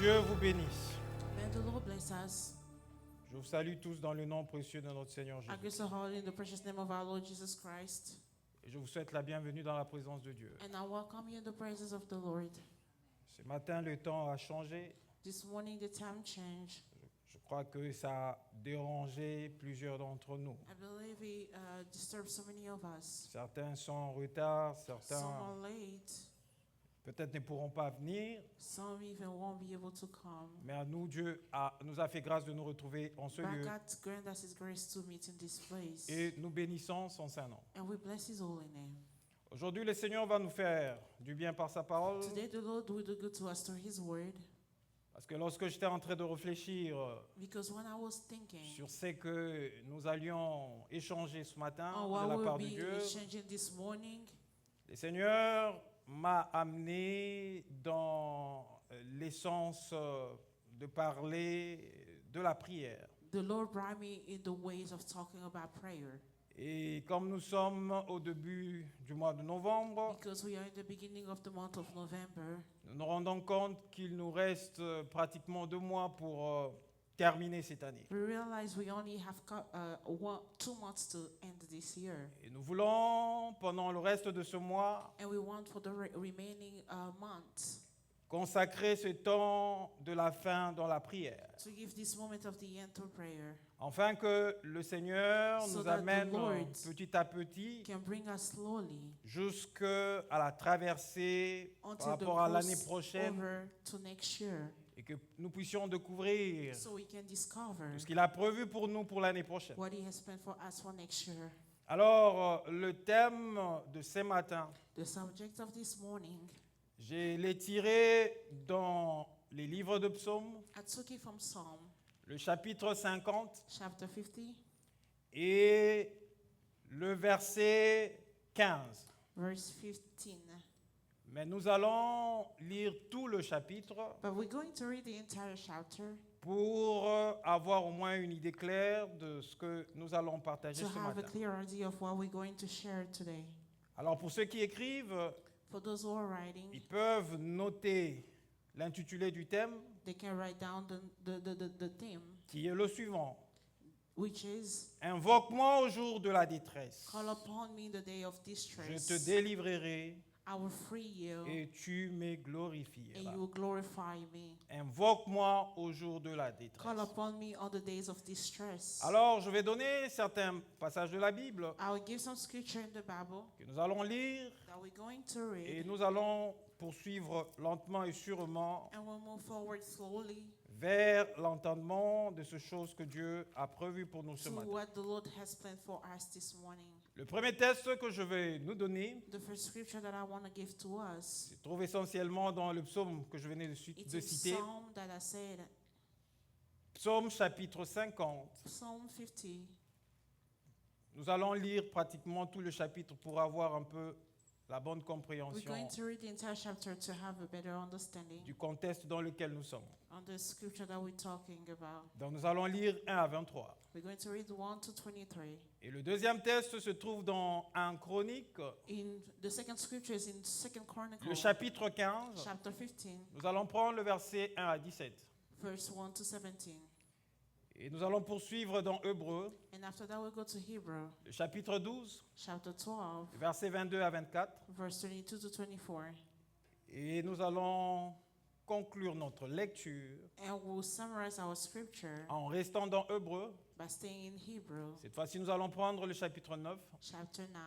Dieu vous bénisse. May the Lord bless us. Je vous salue tous dans le nom précieux de notre Seigneur I Jésus. grace the Lord in the precious name of our Lord Jesus Christ. Et je vous souhaite la bienvenue dans la présence de Dieu. And I welcome you in the presence of the Lord. Ce matin, le temps a changé. This morning the time changed. Je crois que ça a dérangé plusieurs d'entre nous. I believe it disturbed so many of us. Certains sont en retard, Some certains are late. peut-être ne pourront pas venir. Some even won't be able to come. Mais à nous, nous a fait grâce de nous retrouver en ce But lieu. God grant us His grace to meet in this place. Et nous bénissons son Saint-Nom. And we bless His holy name. Aujourd'hui, le Seigneur va nous faire du bien par sa parole. Today the Lord will do good to us through His word. Parce que lorsque j'étais en train de réfléchir Because when I was thinking sur ce que nous allions échanger ce matin on de what la we'll part de be Dieu, exchanging this morning, le Seigneur m'a amené dans l'essence de parler de la prière. the Lord brought me in the ways of talking about prayer. Et comme nous sommes au début du mois de novembre, Because we are in the beginning of the month of November, nous nous rendons compte qu'il nous reste pratiquement 2 mois pour terminer cette année. we realize we only have 2 months to end this year. Et nous voulons, pendant le reste de ce mois, And we want for the remaining months consacrer ce temps de la fin dans la prière, to give this moment of the end to prayer. afin que le Seigneur So nous that the amène Lord petit à petit Can bring us slowly jusqu'à la traversée par until the rapport à l'année cross prochaine over to next year, et que nous puissions découvrir so we can discover ce qu'il a prévu pour nous pour l'année prochaine. what He has planned for us for next year. Alors, le thème de ce matin, The subject of this morning, je l'ai tiré dans les livres de psaumes, I took it from Psalm le chapitre 50 chapter 50, et le verset 15. verse 15. Mais nous allons lire tout le chapitre But we're going to read the entire chapter pour avoir au moins une idée claire de ce que nous allons partager to ce have a matin. clear idea of what we're going to share today. Alors pour ceux qui écrivent, For those who are writing, ils peuvent noter l'intitulé du thème they can write down the theme, qui est le suivant. which is Invoque-moi au jour de la détresse. Call upon me in the day of Je distress. te délivrerai I will free you, et tu me and glorifieras. you will glorify me. Invoque-moi au jour de la détresse. Call upon me on the days of distress. Alors, je vais donner certains passages de la Bible I will give some scripture in the Bible que nous allons lire that we're going to et read, nous allons poursuivre lentement et sûrement and we'll move forward slowly vers l'entendement de ces choses que Dieu a prévues pour nous ce to matin. what the Lord has planned for us this morning. Le premier texte que je vais nous donner The first scripture that I want to give to us, se trouve essentiellement dans le psaume que je venais de it's de in citer, Psalm that I said, psaume chapitre 50. Psalm 50. Nous allons lire pratiquement tout le chapitre pour avoir un peu la bonne We're compréhension going to read the entire chapter to have a better understanding du contexte dans lequel nous sommes. on the scripture that we're talking about. Donc nous allons lire 1 à 23. We're going to read 1 to 23. Et le deuxième texte se trouve dans 1 Chronique, In the second scripture is in 2 Chronicles, le chapitre 15. chapter 15, Nous allons prendre le verset 1 à 17. verse 1 to 17. Et nous allons poursuivre dans Hébreux, And after that, we'll go to Hebrew, le chapitre 12, chapter 12, versets 22 à 24. verse 22 to 24. Et nous allons conclure notre lecture And we'll summarize our scripture en restant dans Hébreux. by staying in Hebrew, Cette fois-ci, nous allons prendre le chapitre 9 chapter 9,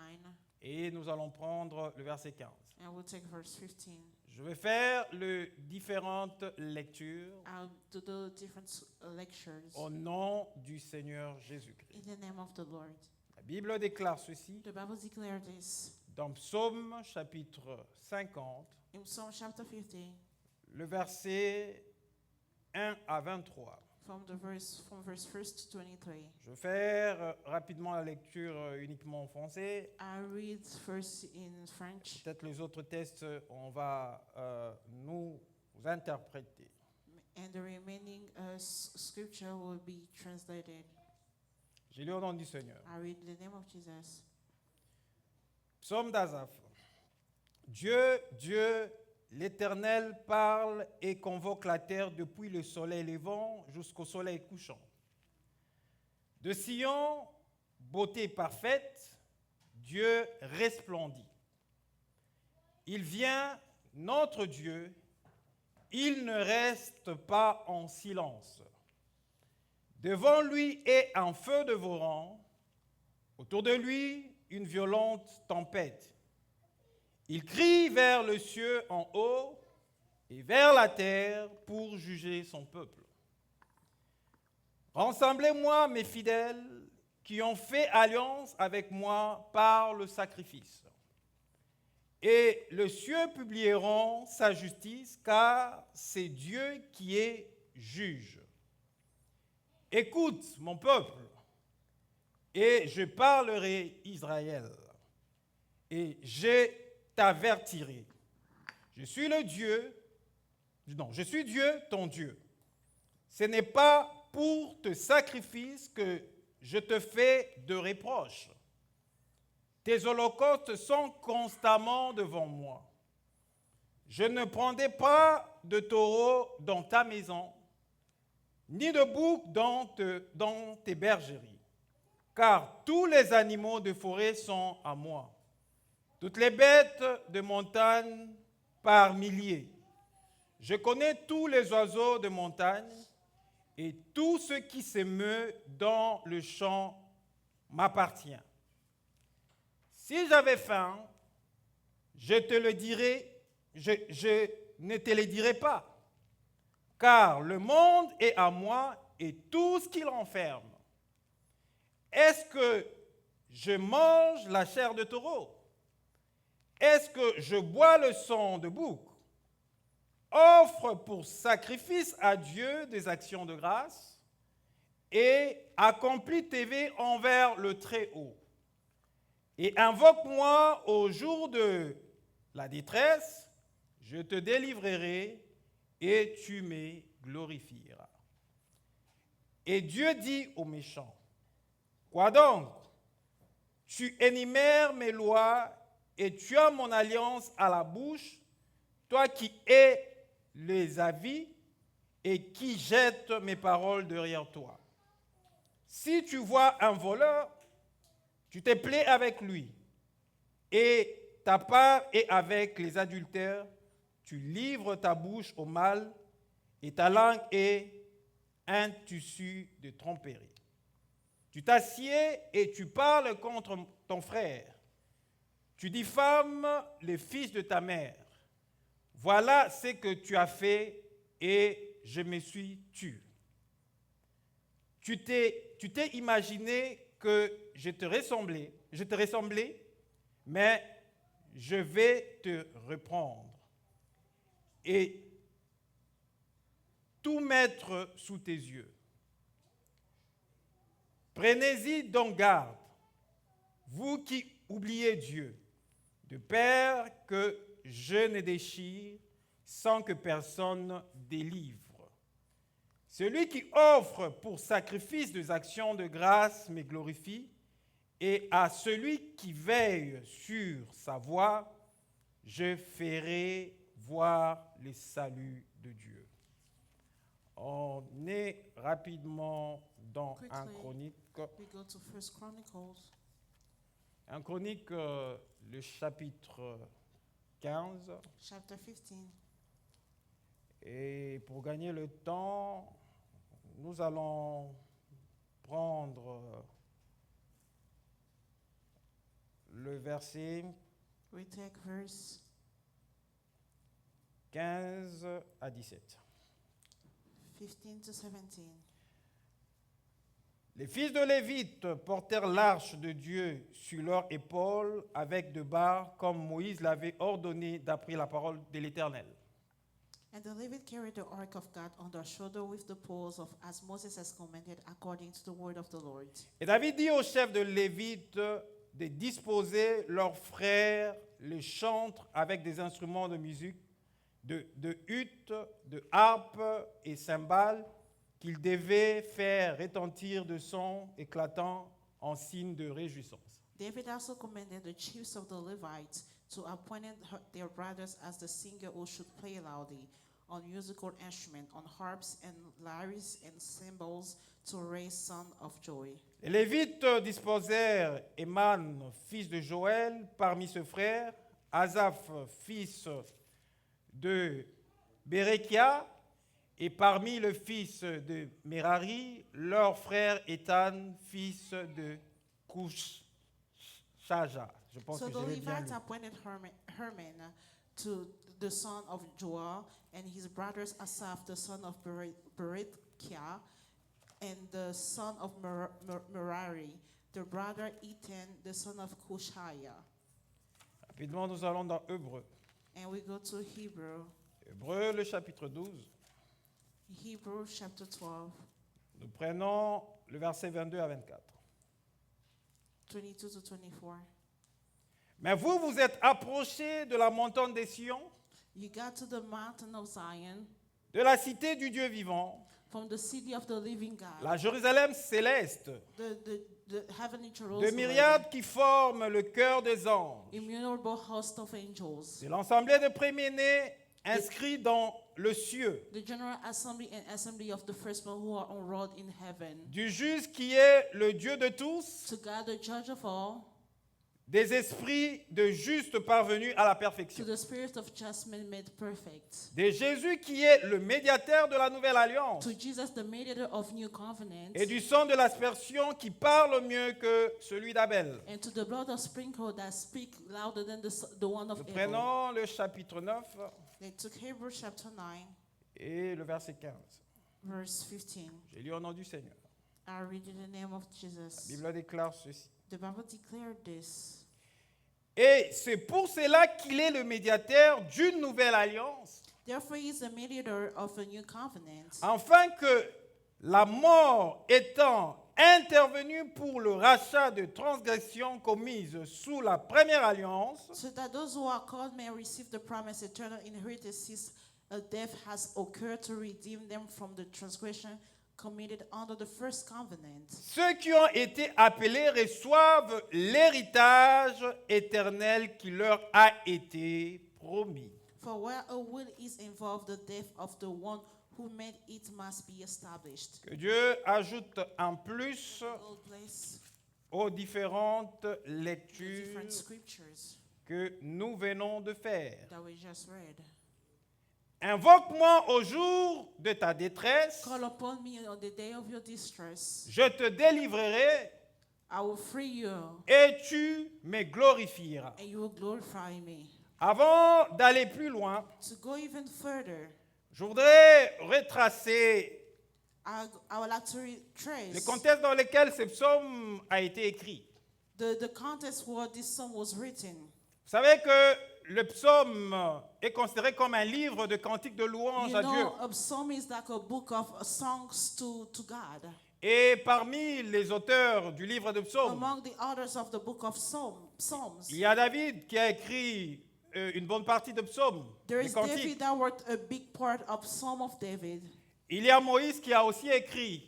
et nous allons prendre le verset 15. and we'll take verse 15. Je vais faire les différentes lectures I'll do the different lectures au nom du Seigneur in Jésus-Christ. the name of the Lord. La Bible déclare ceci The Bible declares this dans Psaume chapitre 50, in Psalm chapter 50, le verset 1 à 23. from verse 1 to 23. Je vais faire rapidement la lecture uniquement en français. I read first in French, Peut-être les autres textes, on va nous interpréter. and the remaining scripture will be translated. J'ai lu au nom du Seigneur. I read in the name of Jesus. Psaume d'Asaph. Dieu, Dieu, l'Éternel parle et convoque la terre depuis le soleil levant jusqu'au soleil couchant. De Sion, beauté parfaite, Dieu resplendit. Il vient, notre Dieu, il ne reste pas en silence. Devant lui est un feu dévorant, autour de lui une violente tempête. Il crie vers le ciel en haut et vers la terre pour juger son peuple. Rassemblez-moi, mes fidèles, qui ont fait alliance avec moi par le sacrifice. Et les cieux publieront sa justice, car c'est Dieu qui est juge. Écoute, mon peuple, et je parlerai Israël, et je t'avertirai. Je suis Dieu, ton Dieu. Ce n'est pas pour tes sacrifices que je te fais de reproches. Tes holocaustes sont constamment devant moi. Je ne prendrai pas de taureau dans ta maison, ni de bouc dans tes bergeries, car tous les animaux de forêt sont à moi, toutes les bêtes de montagne par milliers. Je connais tous les oiseaux de montagne, et tout ce qui se meut dans le champ m'appartient. Si j'avais faim, je ne te le dirai pas, car le monde est à moi et tout ce qu'il renferme. Est-ce que je mange la chair de taureau? Est-ce que je bois le sang de bouc? Offre pour sacrifice à Dieu des actions de grâce et accomplis tes vœux envers le Très-Haut. Et invoque-moi au jour de la détresse, je te délivrerai et tu me glorifieras. Et Dieu dit aux méchants, quoi donc? Tu énumères mes lois et tu as mon alliance à la bouche, toi qui es les avis et qui jette mes paroles derrière toi. Si tu vois un voleur, tu te plais avec lui, et ta part est avec les adultères, tu livres ta bouche au mal, et ta langue est un tissu de tromperie. Tu t'assieds et tu parles contre ton frère. Tu diffames les fils de ta mère. Voilà ce que tu as fait et je me suis tu. Tu t'es imaginé que je te ressemblais, mais je vais te reprendre et tout mettre sous tes yeux. Prenez-y donc garde, vous qui oubliez Dieu, de peur que je ne déchire sans que personne délivre. Celui qui offre pour sacrifice des actions de grâce me glorifie, et à celui qui veille sur sa voie, je ferai voir le salut de Dieu. On est rapidement dans un Chronique. We go to 1 Chronicles. Un Chronique, le chapitre 15. Chapter 15. Et pour gagner le temps, nous allons prendre le verset We take verse 15 à 17. 15 to 17. Les fils de Lévite portèrent l'arche de Dieu sur leurs épaules avec de barres, comme Moïse l'avait ordonné d'après la parole de l'Éternel. And the Levites carried the ark of God on their shoulder with the poles of as Moses has commanded according to the word of the Lord. Et David dit aux chefs de Lévite de disposer leurs frères les chantres avec des instruments de musique, de huttes, de harpes et cymbales, qu'ils devaient faire retentir de sons éclatants en signe de réjouissance. David also commanded the chiefs of the Levites to appoint their brothers as the singer who should play loudly on musical instruments, on harps and lyres and cymbals, to raise sound of joy. Les Lévites disposèrent Éman, fils de Joël, parmi ses frères, Asaph, fils de Bérekia, et parmi le fils de Merari, leur frère Étan, fils de Couchaja. Je pense So que the je l'ai bien Levites lu. appointed Herman to the son of Joel, and his brothers Asaph, the son of Berechiah, and the son of Merari, the brother Ethan, the son of Cushaiah. Rapidement, nous allons dans Hébreux. And we go to Hebrew, Hébreux, le chapitre 12. Hebrews chapter 12, Nous prenons le verset 22 à 24. 22 to 24. Mais vous, vous êtes approchés de la montagne des Sion, You got to the mountain of Zion, de la cité du Dieu vivant, from the city of the living God, la Jérusalem céleste, the heavenly de Jerusalem, myriades qui forment le cœur des anges, innumerable host of angels, de l'assemblée des premiers-nés inscrits dans le cieux, the general assembly and assembly of the firstborn who are enrolled in heaven, du juste qui est le Dieu de tous, to God the judge of all, des esprits de justes parvenus à la to perfection, the spirit of just men made perfect, de Jésus qui est le médiateur de la nouvelle alliance, to Jesus the mediator of new covenant, et du sang de l'aspersion qui parle mieux que celui d'Abel. and to the blood of sprinkle that speak louder than the one of Nous Abel. prenons le chapitre 9 They took Hebrews chapter 9, et le verset 15. verse 15. J'ai lu au nom du Seigneur. I read in the name of La Jesus. Bible déclare ceci. The Bible declared this. Et c'est pour cela qu'il est le médiateur d'une nouvelle alliance, Therefore, he is the mediator of a new covenant, afin que la mort étant intervenue pour le rachat de transgressions commises sous la première alliance, so that those who are called may receive the promised eternal inheritance since a death has occurred to redeem them from the transgression committed under the first covenant. ceux qui ont été appelés reçoivent l'héritage éternel qui leur a été promis. For where a will is involved, the death of the one who made it must be established. Que Dieu ajoute en plus God bless aux différentes the lectures different scriptures que nous venons de faire. that we just read. Invoque-moi au jour de ta détresse, Call upon me on the day of your distress. je te délivrerai I will free you, et tu me glorifieras. and you will glorify me. Avant d'aller plus loin, To go even further, je voudrais retracer I would like to le trace contexte dans lequel ce psaume a été écrit. the context where this song was written. Vous savez que le psaume est considéré comme un livre de cantiques de louange You à Dieu. know, a psalm is like a book of songs to God. Et parmi les auteurs du livre de psaumes, Among the authors of the book of Psalms, il y a David qui a écrit une bonne partie de psaumes, there des is cantiques. David that wrote a big part of Psalm of David. Il y a Moïse qui a aussi écrit.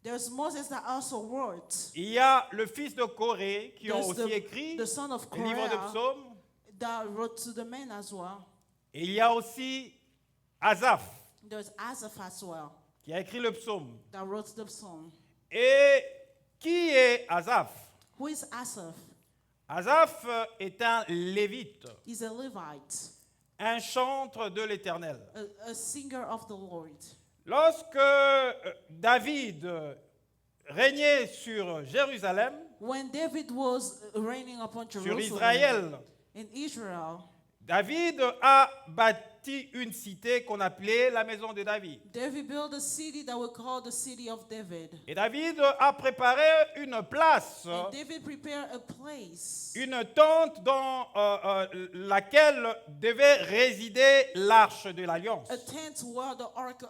There's Moses that also wrote. Il y a le fils de Corée qui ont There's aussi écrit the son of le livre de Korah psaumes. that wrote to the men as well. Et il y a aussi Asaph There's Asaph as well qui a écrit le psaume. that wrote the psalm. Et qui est Asaph? Who is Asaph? Asaph est un lévite, He's a Levite, un chantre de l'Éternel. a singer of the Lord. Lorsque David régnait sur Jérusalem, When David was reigning upon sur Jerusalem Israël, in Israel, David a bâti une cité qu'on appelait la maison de David. David built a city that we call the city of David. Et David a préparé une place, And David prepared a place, une tente dans laquelle devait résider l'arche de l'Alliance. a tent where the ark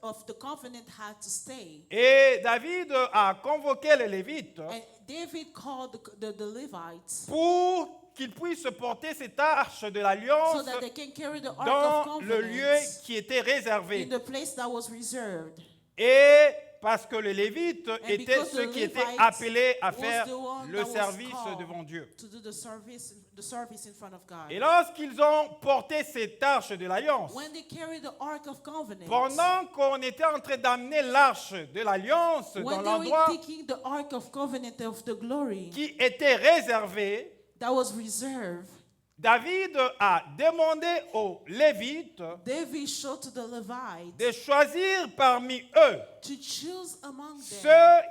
of the covenant had to stay. Et David a convoqué les Lévites And David called the Levites pour qu'ils puissent porter cette arche de l'Alliance so that they can carry the ark of dans le covenant lieu qui était réservé. in the place that was reserved. Et parce que les Lévites étaient because ceux the qui étaient Levites appelés à was faire the one le that was service called devant Dieu. to do the service in front of God. Et lorsqu'ils ont porté cette arche de l'Alliance, When they carried the Ark of Covenant, pendant qu'on était en train d'amener l'arche de l'Alliance dans when they l'endroit were taking the Ark of Covenant of the glory qui était réservé, that was reserved, David a demandé aux Lévites David showed to the Levites de choisir parmi eux to choose among them ceux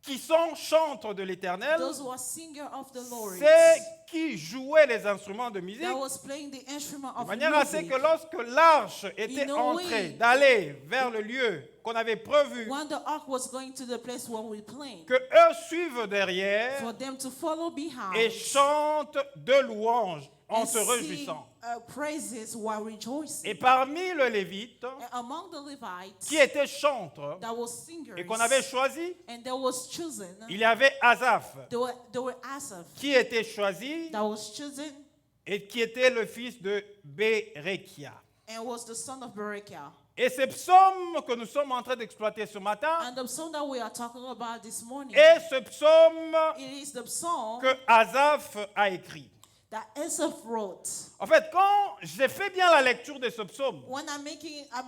qui sont chantres de l'Éternel, those who are singers of the Lord, ceux qui jouaient les instruments de musique, that was playing the instrument de of manière à ce music. que lorsque l'arche était In a en way, train d'aller vers le lieu qu'on avait prévu, When the ark was going to the place where we played, que eux suivent derrière for them to follow behind et chantent de louanges en and se sing réjouissant. praises while rejoicing. Et parmi les Lévites, And among the Levites qui étaient chantres that was singers et qu'on avait choisi, and that was chosen, il y avait Asaph there were Asaph qui était choisi that was chosen et qui était le fils de Bérekia. and was the son of Berechiah. Et ce psaume que nous sommes en train d'exploiter ce matin And the psalm that we are talking about this morning, est ce psaume it is the psalm que Asaph a écrit. that Asaph wrote. En fait, quand j'ai fait bien la lecture de ce psaume, When I'm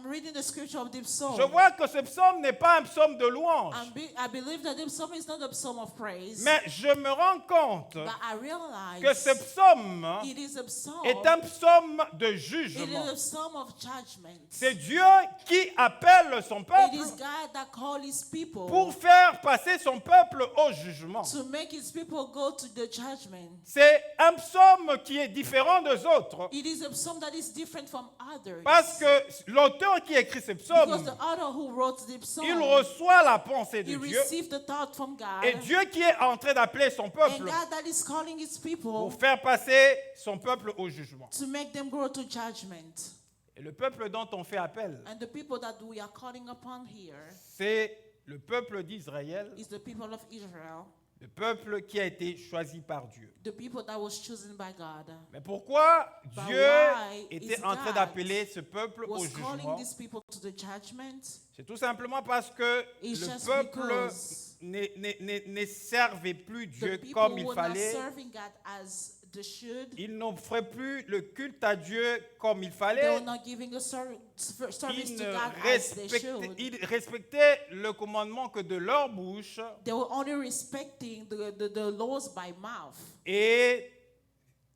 reading the scripture of this psalm, je vois que ce psaume n'est pas un psaume de louange, I believe that this psalm is not a psalm of praise, mais je me rends compte but I que ce realize psaume it is a psalm. est un psaume de It is jugement. a psalm of judgment. C'est Dieu qui appelle son It peuple is God that called his people pour faire passer son peuple au jugement. to make his people go to the judgment. C'est un psaume qui est différent des autres It is a psalm that is different from others. parce que l'auteur qui écrit ce Because psaume, the author who wrote the psalm, il reçoit la pensée he de Dieu received the thought from God. et Dieu qui est en train d'appeler son And peuple God that is calling his people pour faire passer son peuple au jugement. to make them go to judgment. Et le peuple dont on fait appel, And the people that we are calling upon here c'est le peuple d'Israël, is the people of Israel, le peuple qui a été choisi par Dieu. the people that was chosen by God. Mais pourquoi But Dieu why était is en train God d'appeler ce peuple au Was calling jugement? these people to the judgment. C'est tout simplement parce que It's le just peuple because ne servait plus The Dieu people comme il were not fallait. serving God as they should. Ils n'offraient plus le culte à Dieu comme il They fallait. were not giving a service Ils, to ne God as they respectaient, should. ils respectaient le commandement que de leur bouche. They were only respecting the laws by mouth. Et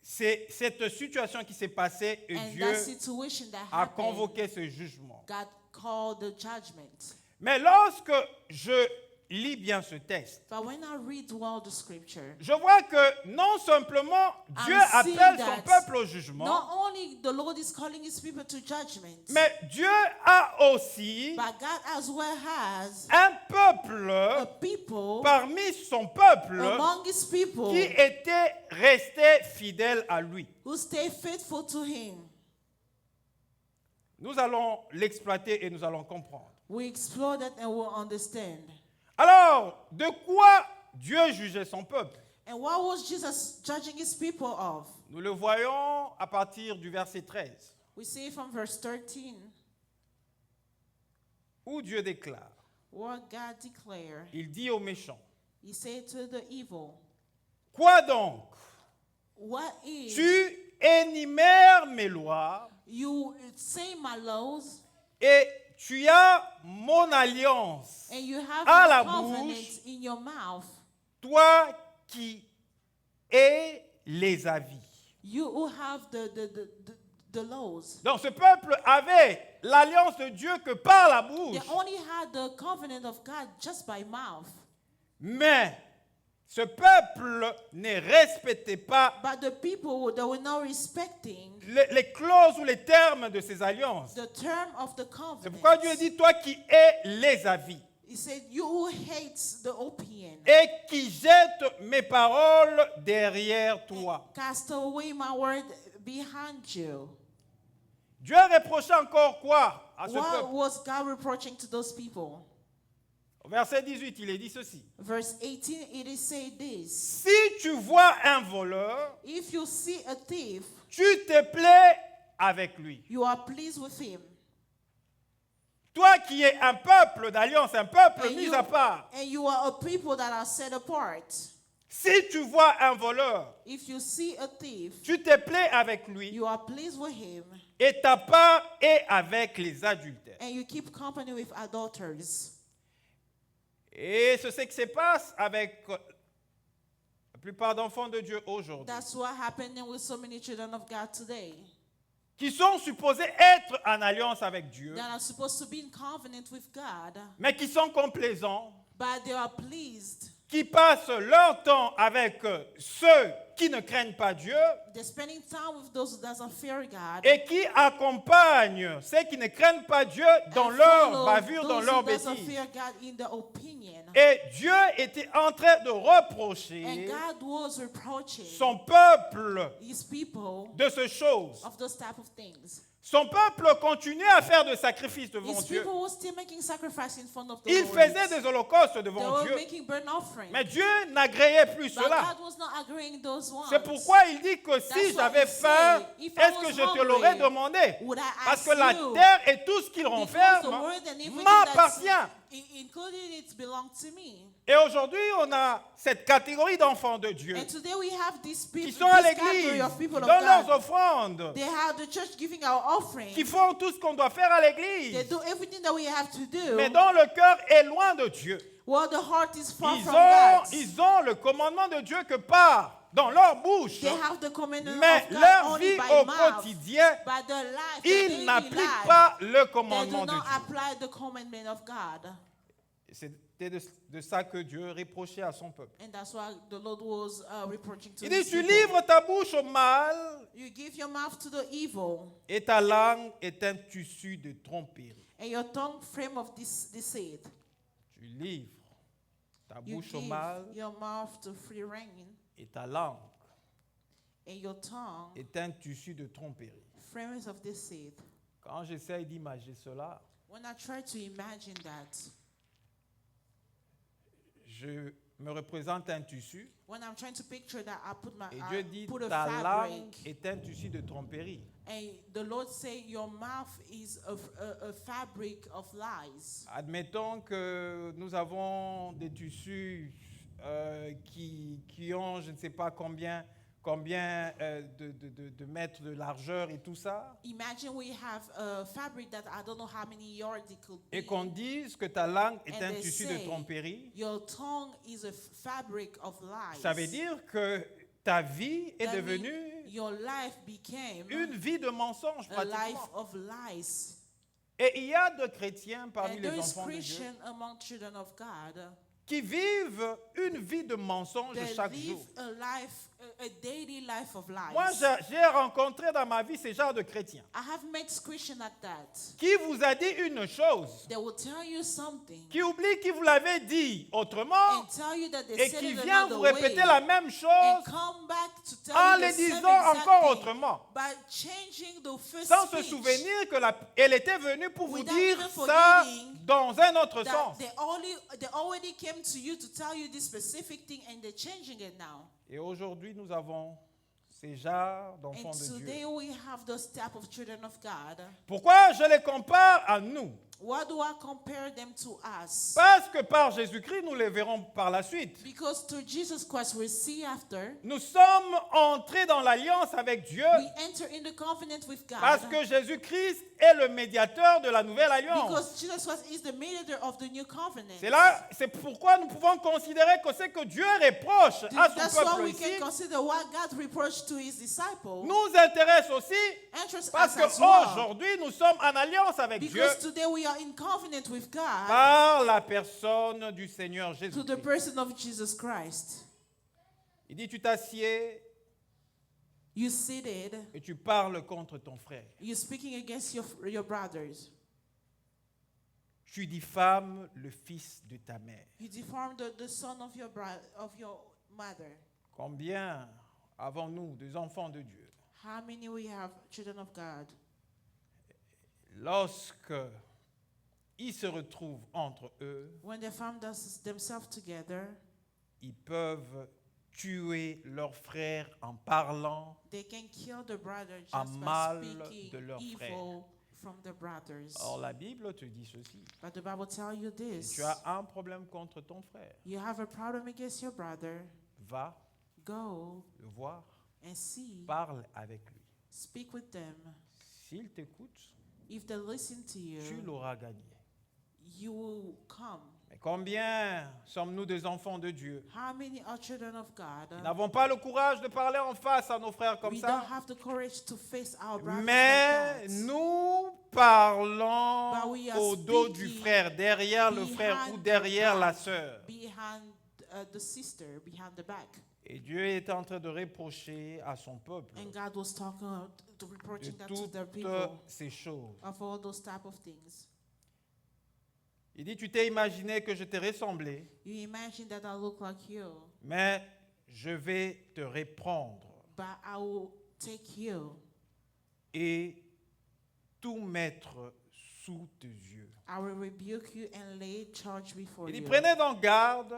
c'est cette situation qui s'est passée et And Dieu that situation that a happened, convoqué ce jugement. God called the judgment. Mais lorsque je lis bien ce texte, But when I read well the scripture, je vois que non simplement Dieu I'm seeing appelle son that peuple au jugement, not only the Lord is calling his people to judgment, mais Dieu a aussi but God as well has un a peuple people parmi son peuple among his people qui était resté fidèle à lui. who stay faithful to him. Nous allons l'exploiter et nous allons comprendre. We explore that and we'll understand. Alors, de quoi Dieu jugeait son peuple? And what was Jesus judging his people of? Nous le voyons à partir du verset 13, We see from verse 13 où Dieu déclare, what God declared. il dit aux méchants, He said to the evil, quoi donc? what is Tu énumères mes lois you say my laws et tu as mon alliance, and you have à my la covenant bouche. in your mouth, toi qui es les avis. you who have the laws. Donc ce peuple avait l'alliance de Dieu que par la bouche, They only had the covenant of God just by mouth. mais ce peuple ne respectait pas But the people that were not respecting les clauses ou les termes de ces alliances. the term of the C'est covenant. pourquoi Dieu dit, toi qui es les avis He said, you who hates the opium, et qui jette mes paroles derrière toi. cast away my word behind you. Dieu reprochait encore quoi à ce What peuple? was God reproaching to those people? Au verset 18, il est dit ceci. Verse 18, it is said this. Si tu vois un voleur, If you see a thief, tu te plais avec lui. you are pleased with him. toi qui es un peuple d'alliance, un peuple And mis you- à part, And you are a people that are set apart. si tu vois un voleur, If you see a thief, tu te plais avec lui you are pleased with him, et ta part est avec les adultères. and you keep company with adulterers. Et c'est ce qui se passe avec la plupart d'enfants de Dieu aujourd'hui, That's what happening with so many children of God today. qui sont supposés être en alliance avec Dieu, That are supposed to be in covenant with God, mais qui sont complaisants, but they are pleased. qui passent leur temps avec ceux qui ne craignent pas Dieu They're spending time with those who doesn't fear God. et qui accompagnent ceux qui ne craignent pas Dieu dans and leur follow bavure, dans those leur who doesn't bêtise. fear God in their opinion. Et Dieu était en train de And reprocher God was reproaching son peuple his people de ces choses. of those type of things. Son peuple continuait à faire des sacrifices devant His Dieu. people were still making sacrifice in front of the Il Lord. faisait des holocaustes They devant were Dieu. making burnt offering. Mais Dieu n'agréait plus But cela. God was not agreeing those ones. C'est pourquoi il dit que si That's what j'avais he faim, said. If I est-ce was que je te hungry, l'aurais demandé? would I Parce ask que la you? terre et tout ce qu'il Because renferme the word and everything m'appartient. including it belong to me. Et aujourd'hui, on a cette catégorie d'enfants de Dieu And today we have these people, qui sont à this category l'église, of people dans of leurs God. offrandes, They have the church giving our offering. qui font tout ce qu'on doit faire à They l'église, do everything that we have to do. mais dont le cœur est loin de Dieu. While the heart is far Ils from God. ils ont le commandement de Dieu que part dans leur bouche, They have the commandment mais of God leur only vie by au mouth. quotidien, But their life, their ils daily n'appliquent life, pas le they do commandement de not Dieu. apply the commandment of God. C'était de ça que Dieu reprochait à son peuple. And that's why the Lord was reproaching to Il dit, his tu people. livres ta bouche au mal You give your mouth to the evil, et ta langue est un tissu de tromperie. and your tongue frame of deceit. Tu livres ta You bouche au give mal your mouth to free rein, et ta langue and your tongue est un tissu de tromperie. frames of deceit. Quand j'essaie d'imager cela, When I try to imagine that, je me représente un tissu when I'm trying to picture that, et Dieu dit, put a ta langue fabric, est un tissu de tromperie. and the Lord say your mouth is a fabric of lies. Admettons que nous avons des tissus qui ont je ne sais pas combien de mètres de largeur et tout ça, Imagine we have a fabric that I don't know how many yards it could be. et qu'on dise que ta langue est And un they tissu say, de tromperie. Your tongue is a fabric of lies. Ça veut dire que ta vie est That means devenue your life became une vie de mensonges a life pratiquement. of lies. Et il y a de chrétiens parmi And les there is enfants de Dieu Christian among children of God qui vivent une vie de mensonges that chaque live jour. a life, a daily life of lies. Moi, j'ai rencontré dans ma vie ces genres de chrétiens I have met Christians like that. qui vous a dit une chose, They will tell you something qui oublie qu'il vous l'avait dit autrement and tell you that they et said qui it vient another vous way répéter la même and chose come back to tell en you les the same disant exact encore thing autrement, by changing the first sans se speech. souvenir que elle était venue pour vous Without dire even ça forgetting dans un autre That sens. they already came to you to tell you this specific thing and they're changing it now. Et aujourd'hui, nous avons ces genres d'enfants And de Dieu. today we have those type of children of God. Pourquoi je les compare à nous? What do I compare them to us? Parce que par Jésus-Christ, nous les verrons par la suite. Because through Jesus Christ we see after Nous sommes entrés dans l'alliance avec Dieu we enter in the covenant with God. parce que Jésus-Christ est le médiateur de la nouvelle alliance. Because Jesus Christ is the mediator of the new covenant. C'est pourquoi nous pouvons considérer que ce que Dieu reproche à That's son why peuple we can ici consider what God reproached to his disciples. nous intéresse aussi Interests parce us as well. qu'aujourd'hui nous sommes en alliance avec Dieu Because today we are in covenant with God par la personne du Seigneur to the Jésus-Christ. person of Jesus Christ. Il dit, tu t'assieds You seated, et tu parles contre ton frère. you're speaking against your brothers. Tu diffames le fils de ta mère. You deform the son of your mother. Combien avons-nous des enfants de Dieu? How many we have children of God? Lorsque ils se retrouvent entre eux, When they found themselves together, ils peuvent tuer leur frère en parlant they can kill the brother en just by mal speaking de leur frère. evil from the brothers. Or la Bible te dit ceci. But the Bible tells you Si this. tu as un problème contre ton frère, You have a problem against your brother, va go le voir, and see, parle avec lui. speak with them. S'il t'écoute, If they listen to tu you, l'auras gagné. you will come. Mais combien sommes-nous des enfants de Dieu? How many are children of God? Nous n'avons pas le courage de parler en face à nos frères comme We ça. don't have the courage to face our brothers Mais like that. nous parlons But we are au dos du speaking frère, derrière le frère behind ou the derrière la back, sœur. behind the sister, behind the back. Et Dieu est en train de reprocher à son peuple And God was talking to de reproaching that to toutes their people ces choses. of all those type of things. Il dit, tu t'es imaginé que je t'ai ressemblé, You imagine that I look like you, mais je vais te reprendre but I will take you. et tout mettre sous tes yeux. I will rebuke you and lay charge before Il dit, you. prenez donc garde,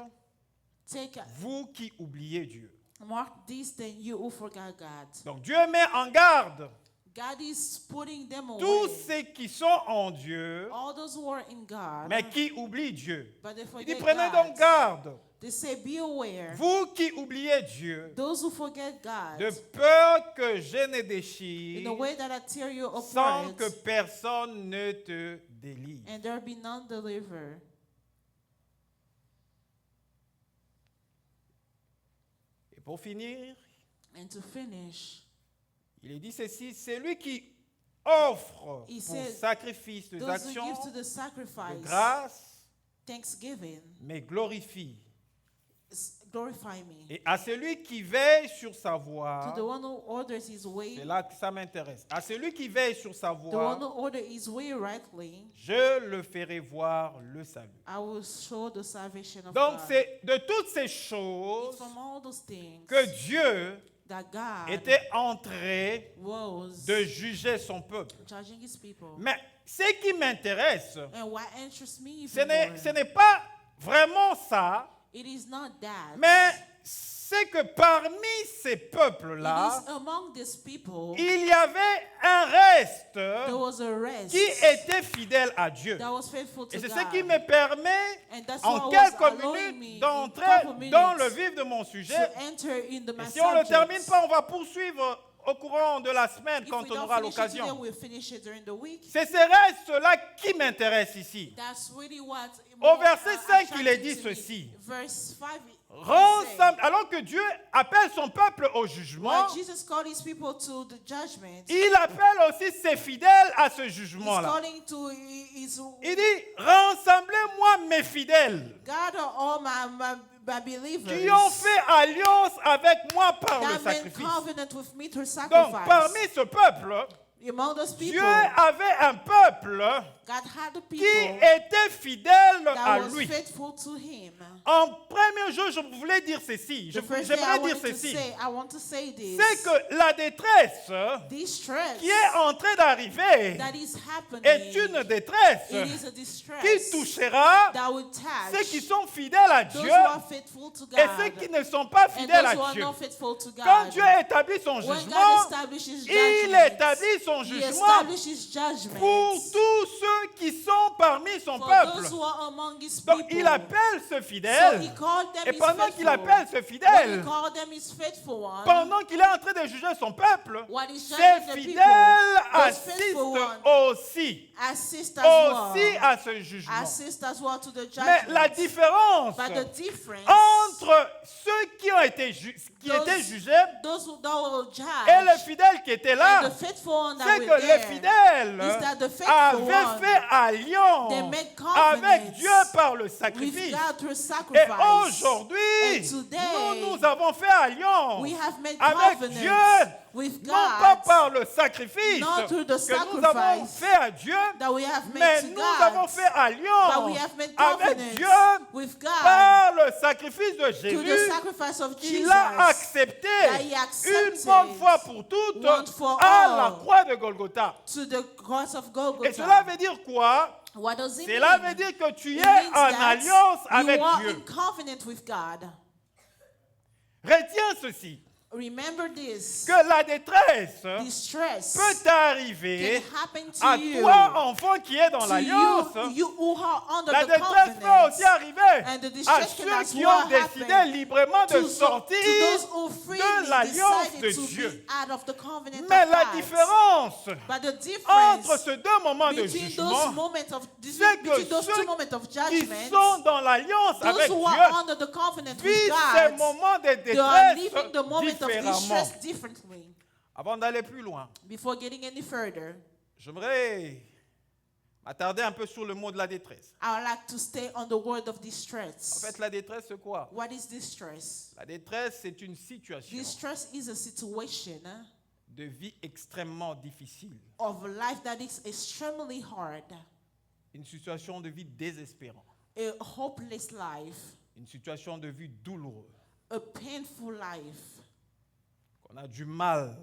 Take vous qui oubliez Dieu. mark this thing, you who forgot God. Donc Dieu met en garde God is putting them tous away. ceux qui sont en Dieu, All those who are in God, mais qui oublient Dieu. but they Il dit, forget prenez God. donc garde, They say, be aware. vous qui oubliez Dieu, Those who forget God, de peur que je ne in déchire, the way that I tear you sans apart, que personne ne te délie. and there be none deliver. Et pour finir, And to finish, il est dit ceci, c'est lui qui offre He pour said, sacrifice des those who actions give to the de sacrifice, grâce, thanksgiving, mais glorifie. glorify me. Et à celui qui veille sur sa To voie, the one who orders his way, c'est là que ça m'intéresse. À celui qui veille sur sa the one voie, who orders his way rightly, je le ferai voir le salut. I will show the salvation of Donc God. c'est de toutes ces It's choses from all those things que Dieu that God était en train was de juger son peuple. judging his people. Mais ce qui m'intéresse, And what interests me ce even more, n'est pas vraiment ça, it is not that. mais c'est que parmi ces It peuples-là, is among these people, il y avait un reste there was a rest qui était fidèle à Dieu. that was faithful to Et c'est God. ce qui me permet, And that's en what was quelques allowing me minutes, in d'entrer couple dans le minutes vif de mon sujet. to enter in the Et my si on ne le termine subject. pas, on va poursuivre au courant de la semaine If quand we on don't aura finish it today, l'occasion. we'll finish it during the week. C'est ces restes-là qui m'intéressent ici. That's really what Au verset 5, il est attracting dit to me. ceci. Verse 5. Rassemble, alors que Dieu appelle son peuple au jugement, When Jesus called his people to the judgment, il appelle aussi ses fidèles à ce he's jugement-là. calling to his Il dit, rassemblez-moi mes fidèles gather all my believers qui ont fait alliance avec moi par le that made sacrifice. covenant with me through Donc, sacrifice. parmi ce peuple, Among those Dieu people, avait un peuple God had the qui people était fidèle that à was lui. faithful to him. En premier jour, je voulais dire ceci. The first thing I J'aimerais dire wanted to ceci. say, I want to say this. C'est que la détresse This stress qui est en train d'arriver that is happening, est une détresse it is a distress qui touchera that will touch ceux qui sont fidèles à those Dieu who are faithful to God et ceux qui ne sont pas and fidèles those à who are Dieu. not faithful to God. Quand Dieu établit son When jugement, God establishes il judgment, établit son He jugement establishes judgment pour tous ceux qui sont parmi son for peuple. those who are among His Donc people. il appelle ce So fidèle. He called them Et His pendant qu'il faithful. appelle ce When fidèle, He called them His faithful one, pendant qu'il est en train de juger son peuple, when He's ces judging the fidèles people, those assistent faithful ones aussi, assist as well. à ce jugement. Assist as well to the Mais judgment. la différence But the difference entre ceux qui ont été Those- étaient jugés those who were et judged les fidèles qui étaient là, and the faithful one that c'est were que les there fidèles is that the faithful avaient one, fait alliance they made covenants avec Dieu par le with sacrifice. God through Et sacrifice. aujourd'hui, And today, nous avons fait alliance we have made avec covenants Dieu, with non pas God par le sacrifice not through the que nous avons sacrifice fait à Dieu, that we have mais made to nous God, avons fait but we alliance have made avec covenants Dieu with God par le sacrifice de through the Jésus. sacrifice of Il Jesus. a accepté that he accepted une bonne fois pour toutes once for à all la croix de Golgotha. To the cross of Et Golgotha. cela veut dire quoi? What does it Cela mean? veut dire que tu It es means en that alliance avec you are Dieu. in covenant with God. Retiens ceci. Remember this. que la détresse Distress peut arriver can happen to à you. toi, enfant qui est dans To l'alliance. you who are under La the détresse peut covenant. aussi arriver And the à distress can ceux as qui well ont décidé happen librement de to sortir those who freely de l'alliance decided de to Dieu. be out of the covenant Mais of la God. différence But the entre difference ces deux moments de between those jugement, moments of c'est que between those ceux two moments of qui judgment, sont dans l'alliance those avec who are Dieu under the covenant with vivent ces God, moments de they are living détresse the moment of différemment. distress differently. Avant d'aller plus loin, Before getting any further, j'aimerais m'attarder un peu sur le mot de la détresse. I would like to stay on the word of En distress. fait, la détresse, c'est quoi? What is distress? La détresse, c'est une situation Distress is a situation de vie extrêmement difficile, of life that is extremely hard, une situation de vie désespérante, a hopeless life, une situation de vie douloureuse, a painful life. qu'on a du mal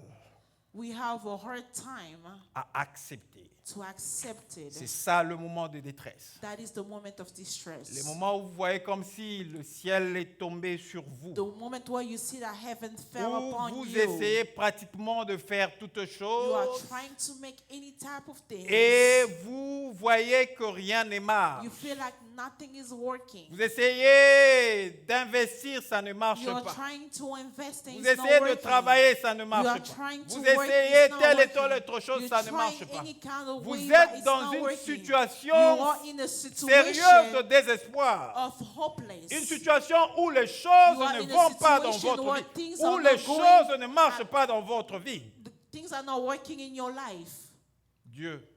We have a hard time à accepter. to accept C'est it. ça le moment de détresse. That is the moment of distress. Les moments où vous voyez comme si le ciel est tombé sur vous, The moment where you see that heaven fell où upon vous you. essayez pratiquement de faire toutes You are choses trying to make any type of thing. et vous voyez que rien ne marche. You feel like nothing is working. Vous essayez d'investir, ça ne marche You are pas. trying to invest and Vous it's not essayez de working. travailler, ça ne You marche are pas. trying to Vous work, essayez it's not telle et working. telle autre chose, You're ça ne marche trying pas. any kind of Vous way, êtes but it's dans not une working. situation You are in a sérieuse situation de désespoir. of hopeless. Une situation où les choses You are ne in a vont pas dans situation votre where vie, things où are les not going choses ne marchent pas dans votre vie. The things are not working in your life. Dieu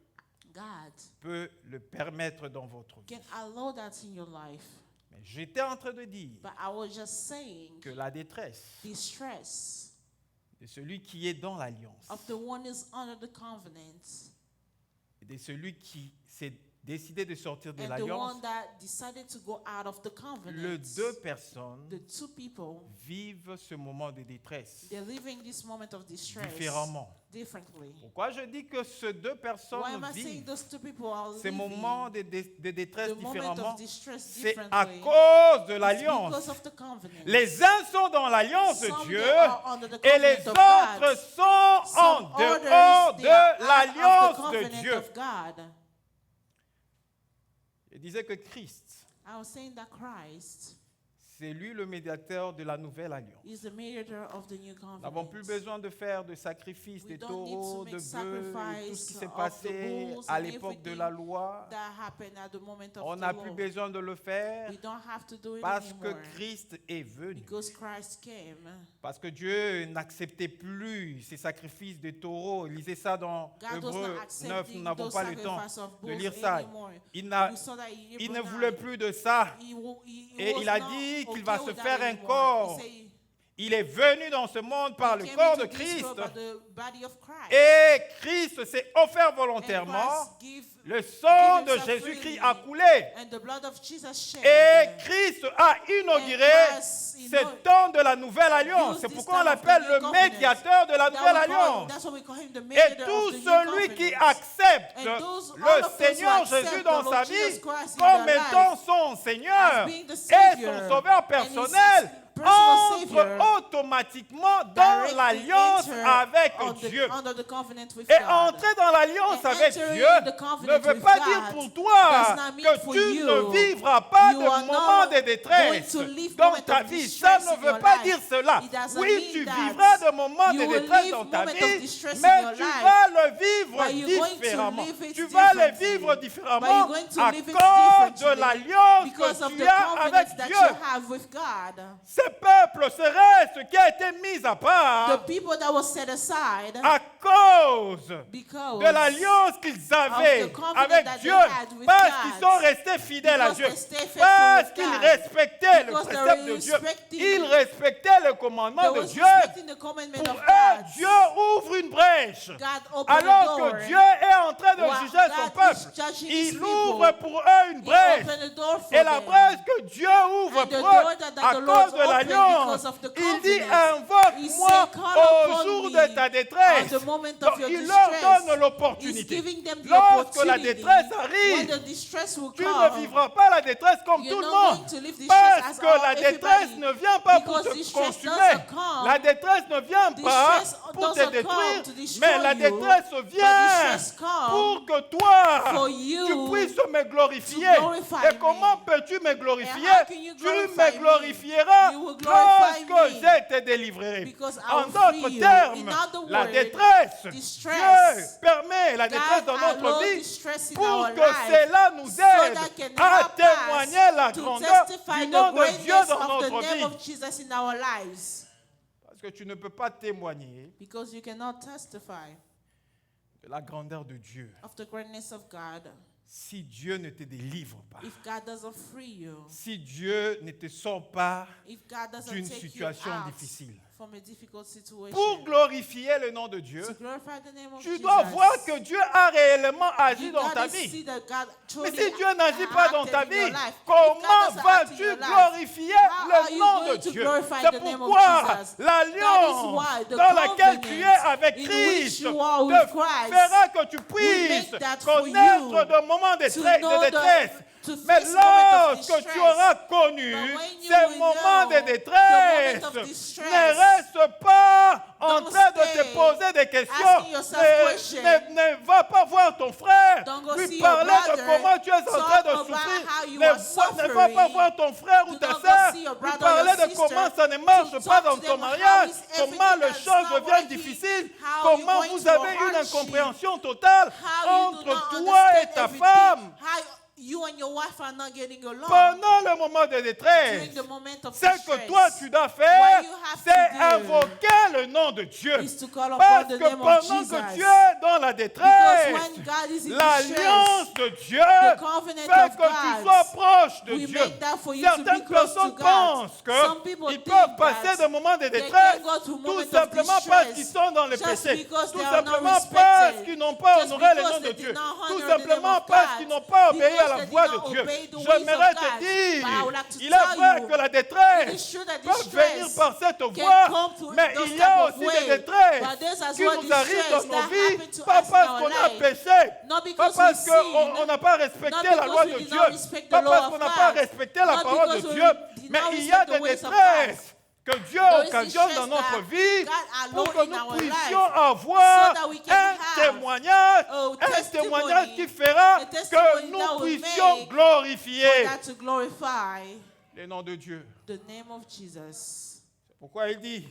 God peut le permettre dans votre vie. can allow that in your life. Mais j'étais en train de dire But I was just saying, que la détresse distress de celui qui est dans l'alliance of the one who's under the covenant et de celui qui s'est décidé de sortir de and the l'alliance, one that decided to go out of the covenant. les deux personnes The two people, vivent ce moment de détresse they're living this moment of distress différemment. differently. Pourquoi je dis que ces deux Why personnes am I saying vivent those two people are ces living moments de détresse the moment différemment? of distress C'est à differently? cause de It's l'alliance. because of the covenant. Les uns sont dans l'alliance de Some Dieu they are under the et les covenant of God. autres sont en Some dehors others, they are de out of the l'alliance de covenant Dieu. of God. Je disais que Christ, I was saying that Christ c'est lui le médiateur de la nouvelle alliance. is the mediator of the new Nous n'avons plus covenant. besoin de faire de sacrifices, de We don't need to taureaux, make de bœufs, et tout ce qui sacrifice s'est of passé the bulls à and l'époque de everything la loi. That happened at the moment of On the n'a plus law. besoin de le faire We don't have to do it parce que anymore Christ est venu. because Christ came. Parce que Dieu n'acceptait plus ces sacrifices de taureaux. Lisez ça dans God was Hébreux not 9, accepting nous n'avons those pas le temps sacrifices of de bulls lire ça. anymore. Il We saw that in il Hebrew ne voulait 9. plus de ça. Et il a dit qu'il va se faire un corps. Il est venu dans ce monde par le corps de Christ. Et Christ s'est offert volontairement. Le sang de Jésus-Christ a coulé. Et Christ a inauguré ce temps de la nouvelle alliance. C'est pourquoi on l'appelle le médiateur de la nouvelle alliance. Et tout celui qui accepte le Seigneur Jésus dans sa vie comme étant son Seigneur et son sauveur personnel, entre automatiquement dans l'alliance avec Dieu. Et entrer dans l'alliance avec Dieu ne veut pas dire pour toi que tu ne vivras pas de moments de détresse dans ta vie. Ça ne veut pas dire cela. Oui, tu vivras de moments de détresse dans ta vie, mais tu vas le vivre différemment. Tu vas le vivre différemment à cause de l'alliance que tu as avec Dieu. Ce peuple serait ce qui a été mis à part à cause de l'alliance qu'ils avaient avec Dieu, parce qu'ils sont restés fidèles à Dieu, parce qu'ils respectaient le précepte de Dieu, ils respectaient le commandement de Dieu. Pour eux, Dieu ouvre une brèche. Alors que Dieu est en train de juger son peuple, il ouvre pour eux une brèche. Et la brèche que Dieu ouvre pour eux, à cause de l'alliance. because of the Il dit, confidence. invoque-moi He said, "Call au upon jour me de ta détresse. at the moment of Donc, your il leur distress." donne He's l'opportunité. giving them the Lorsque la opportunity. détresse When arrive, the distress will tu ne come, vivras pas la détresse comme you're tout le not going monde. to live this Parce stress as que la everybody. détresse ne vient pas pour Because te distress consumer. doesn't come. La détresse ne vient pas Distress pour te doesn't détruire, come to destroy mais la you, détresse but vient distress comes pour que toi, for you tu puisses me glorifier. to glorify Et comment me. peux-tu me glorifier? And how can you Tu glorify me me? glorifieras You will glorify lorsque me. je te délivrerai. Because I En will d'autres free you. termes, In other la words, détresse, distress, Dieu permet la détresse God dans notre allows vie distress in pour our que life cela nous so aide that can à help témoigner la us to grandeur testify du the nom de Dieu greatness dans of the notre name vie. of Jesus in our lives. Parce que tu ne peux pas témoigner Because you cannot testify de la grandeur de Dieu of the greatness of God si Dieu ne te délivre pas, if God doesn't free you, si Dieu ne te sort pas if God doesn't d'une take you situation out difficile. from a difficult situation. Pour glorifier le nom de Dieu, To glorify the name of tu Jesus, dois voir que Dieu a réellement agi you dans gotta ta see vie. that God Mais truly si Dieu n'agit pas dans ta acted in your vie, life. If comment God doesn't act in vas-tu your life, glorifier how are le you nom going de to Dieu? glorify C'est the name of pourquoi Jesus? l'alliance why the dans laquelle tu es covenant avec in Christ which you are te with Christ fera que tu will puisses make that for connaître you de moments de to de know détresse. to Mais face moment of lorsque tu distress. auras connu But when you ces will moments know de détresse, the moment of distress, ne reste pas en don't train de te stay poser des questions. asking yourself questions. Ne va pas voir ton frère, Don't go lui see parler your de brother, comment tu es en train talk de about souffrir. how you Ne are va pas suffering. voir ton frère ou Do ta not go soeur, see your lui brother or parler your de comment sister, ça ne marche to pas talk dans to ton them how mariage, is comment everything les that's choses not deviennent working, difficiles, how you comment going vous through a avez une hardship, incompréhension totale how you do entre not toi et understand ta everything, femme. how you and your wife are not getting along Pendant le moment de détresse, during the moment of ce que distress. toi tu dois faire, What you have c'est to do invoquer le nom de Dieu. is to call upon Parce the que name of pendant Jesus. que tu es dans la Because détresse, when God is in l'alliance distress, de Dieu the covenant fait of que tu God sois proche de we Dieu. make that for you to be Certaines close to personnes God. pensent Some people qu'ils think peuvent passer that des moments de they détresse can go through tout moments of simplement parce distress qu'ils sont dans le just péché, because tout they are not simplement respected, parce qu'ils n'ont pas just honoré le because nom de they Dieu, did not tout honor the name simplement of parce God, qu'ils n'ont pas obéi à because la they did voix not de Dieu. obey the ways J'aimerais of te God. dire, But I would like to il est tell vrai you, que la it détresse is true that peut venir distress par cette can voie, come through mais those il y type a of aussi way. des détresses But there's as qui well nous arrivent distress dans nos that vies, happen to pas us in parce our qu'on a life. péché, Not pas because parce we sin, qu'on n'a pas respecté not la because loi we de did Dieu, not respect the pas law parce of qu'on n'a God, pas respecté la not parole de because we Dieu, did mais not il y a respect des the ways of détresses que Dieu There is occasionne distress dans notre that vie God pour allowed que in nous our puissions life avoir so that we can un have témoignage, a un testimony, témoignage qui fera a que testimony that nous will puissions make glorifier that to glorify le nom de Dieu. the name of Jesus. C'est pourquoi il dit,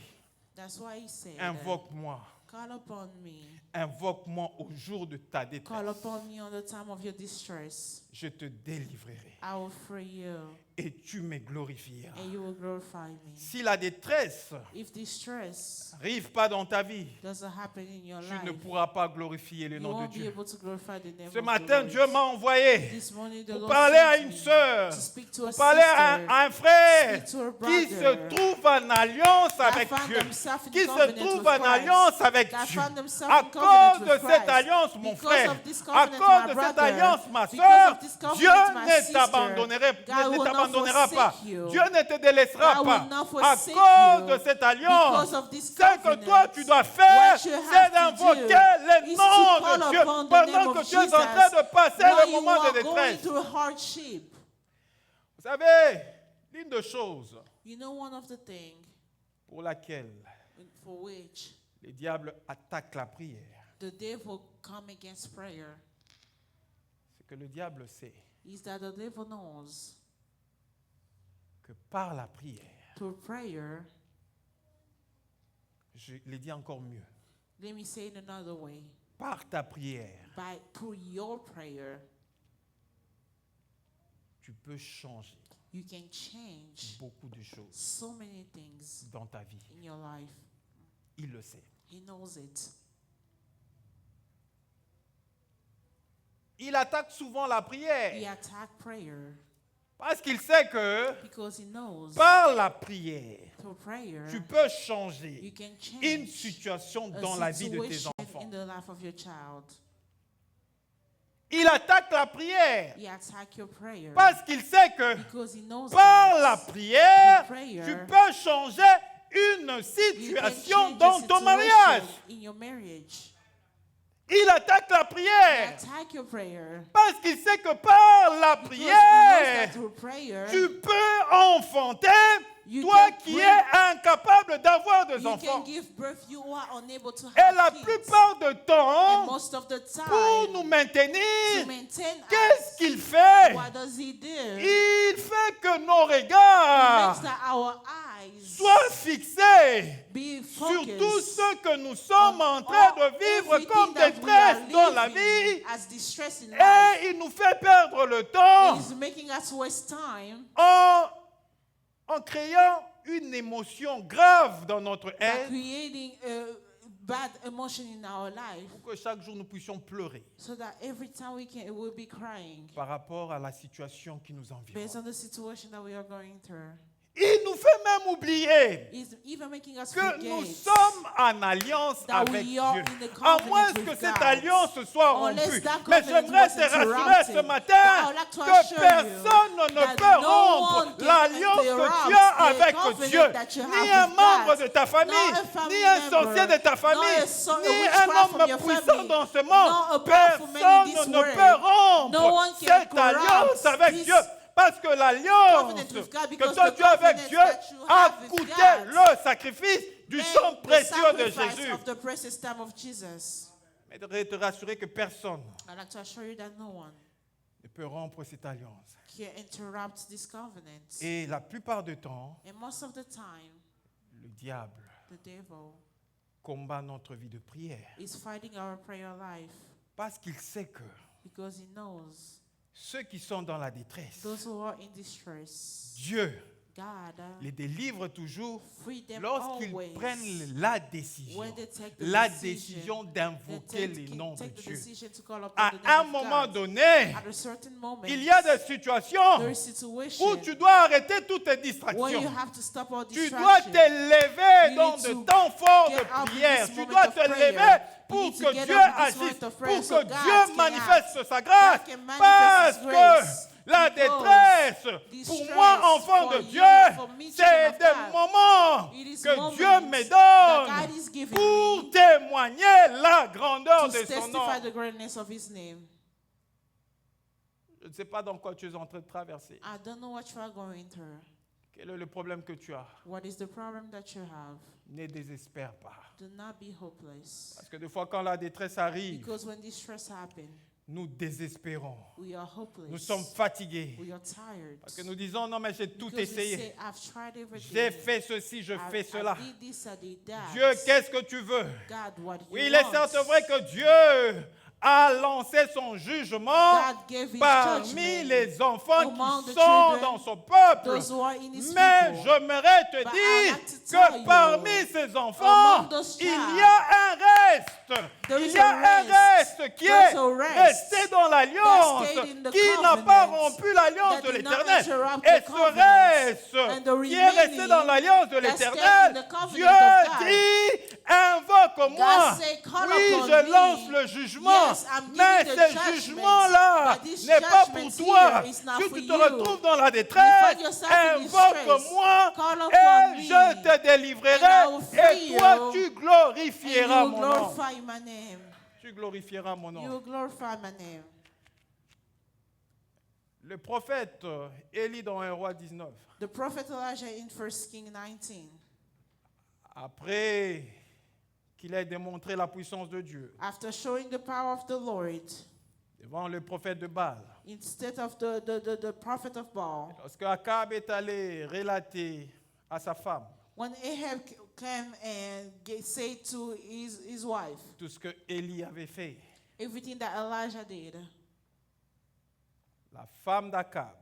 That's why he said, invoque-moi, call upon me. invoque-moi au jour de ta Call détresse. upon me on the time of your distress. Je te délivrerai I will free you et tu me glorifieras. and you will glorify me. Si la détresse If distress n'arrive pas dans ta vie, doesn't happen in your tu ne life, pourras pas glorifier le you nom de won't be Dieu. able to glorify the name Ce of matin, the Lord. Dieu m'a envoyé This morning, the pour Lord parler à sent une me sœur, to speak to a pour parler à sister un frère speak to a qui brother se trouve en alliance that avec found Dieu, themselves in qui se covenant trouve with en Christ, alliance avec that Dieu. found themselves À in covenant cause de with cette Christ. alliance, mon Because frère, of this à covenant, cause my de cette brother, alliance, ma because soeur, of this covenant, Dieu my ne sister, t'abandonnera, God ne will not t'abandonnera pas. forsake you. Dieu ne te délaissera God pas. will not À forsake cause you. de cette alliance, Because of this ce que covenant, toi tu dois faire, what you have c'est to d'invoquer do le is nom to call de Dieu upon the name pendant of que tu es en Jesus train de passer while le you moment de are going détresse. through hardship. Vous savez, l'une des choses You know one of the things pour laquelle for which les diables attaquent la prière, the devil come against prayer c'est que le diable sait is that the devil knows que par la prière, through prayer, je l'ai dit encore mieux, let me say it another way, par ta prière, through your prayer, tu peux changer you can change beaucoup de choses so many things dans ta vie. in your life. Il le sait. He knows it. Il attaque souvent la He prière attacked prayer parce qu'il sait que because he knows par la prière, through prayer tu peux you changer can une change situation a dans la vie de tes situation enfants. in the life of your child. Il attaque la prière He attacks your prayer. parce qu'il sait que Because he knows par that la prière, prayer, tu peux changer une you can situation change dans the ton situation mariage. in your marriage. Il attaque la He prière attacks your prayer. parce qu'il sait que par la Because he knows prière, that through prayer, tu peux enfanter, You toi can qui bring- es incapable d'avoir des you enfants. can give birth, you are unable to Et la have kids. plupart du And temps, most of the time, pour nous to maintenir, maintain qu'est-ce us, qu'il fait? what does he do? Il fait que nos He regards makes that our eyes soient fixés be sur focused tout ce que nous sommes en on train de vivre everything comme that we are détresse dans la living vie. as distress in life. Et il nous fait perdre le temps He's making us waste time en créant une émotion grave dans notre by être creating a bad emotion in our life, pour que chaque jour nous puissions pleurer so that every time we'll be crying par rapport à la situation qui nous based environne. on the situation that we are going through. Il nous fait même oublier He's even making us que nous forget sommes en alliance that avec we are Dieu. in the À covenant moins with que cette God. alliance soit Unless rompue. that Mais covenant j'aimerais was te rassurer interrupted. ce But I matin would like to que assure you personne ne that peut no rompre one can l'alliance que interrupt tu as the avec covenant Dieu. that you Ni have un with membre God. de ta famille, Not a family ni un member, sorcier de ta not famille, a ni witchcraft un from homme your puissant family, dans ce not monde. a powerful man in Personne this ne world. peut rompre No one can cette corrupt alliance avec this Dieu. Parce que l'alliance covenant with God, que because toi the tu as avec covenant Dieu that you a have with coûté God le sacrifice du made sang the précieux de sacrifice Jésus. of the precious time of Jesus. Mais je voudrais te rassurer que personne I'd like to assure you that no one ne peut rompre cette alliance. can interrupt this covenant. Et la plupart du temps, And most of the time, le diable the devil combat notre vie de prière. is fighting our prayer life Parce qu'il sait que because he knows ceux qui sont dans la détresse, those who are in distress, Dieu God les délivre toujours free them lorsqu'ils always prennent la décision. when they take the La decision. décision They d'invoquer le nom de take the Dieu. decision to call upon À the name un of moment God. donné, At a certain moment, il y a des situations there is situation où tu dois arrêter toutes tes where you distractions. have to stop all Tu dois distractions. te lever You dans need de to temps forts get de up in prière. this Tu moment dois of te prayer. lever You pour need to que get Dieu up in this agisse, moment of pour prayer que so God Dieu can manifeste sa grâce. God can manifest Parce His que grace. la Because détresse, pour distress moi, enfant for de you, Dieu, for me, c'est children of des God, moments it is que moments Dieu me that God donne is giving pour me témoigner la grandeur to de son nom. testify the greatness of His name. Je ne sais pas dans quoi tu es en train de traverser. I don't know what you are going through. Quel est le problème que tu as? What is the problem that you have? Ne désespère pas. Do not be hopeless. Parce que des fois, quand la détresse arrive, Because when distress happens, nous désespérons. we are hopeless. Nous sommes fatigués. We are tired. Parce que nous disons, non, mais j'ai tout Because we essayé. say, I've tried everything. J'ai fait ceci, je fais cela. I did this, I did that. Dieu, qu'est-ce que tu veux? God, what Oui, you il est want. certes vrai que Dieu a lancé son jugement God gave His parmi judgment les enfants among qui the sont children, dans son peuple. those who are in His Mais people. j'aimerais te But I'd dire like to tell you, que parmi ces enfants, among those il child, y a un reste. there Il is y a a un rest. reste qui There's est a rest resté dans l'alliance, that stayed in the qui n'a pas covenant, rompu l'alliance that de did not l'Éternel. interrupt Et the ce covenant. reste And the qui est resté dans remaining l'alliance de that stayed in l'Éternel, the covenant Dieu of God. dit, invoque-moi. say, call Oui, upon je me. lance le jugement, Yes, I'm giving mais the ce judgment, jugement-là but this n'est pas pour judgment toi. here is not Si for tu te you. retrouves dans la You détresse, find yourself in invoque-moi distress. Call upon et me, je te and I délivrerai will free et toi you, tu and glorifieras you mon nom. glorify my name. Tu glorifieras mon You nom. will glorify my name. Le prophète Élie dans 1 roi 19, The prophet Elijah in 1 King 19, après qu'il ait démontré la puissance de Dieu after showing the power of the Lord devant le prophète de Baal, instead of the prophet of Baal, lorsque Akab est allé relater à sa femme when Ahab came and said to his wife tout ce que Élie avait fait, everything that Elijah did, la femme d'Akab,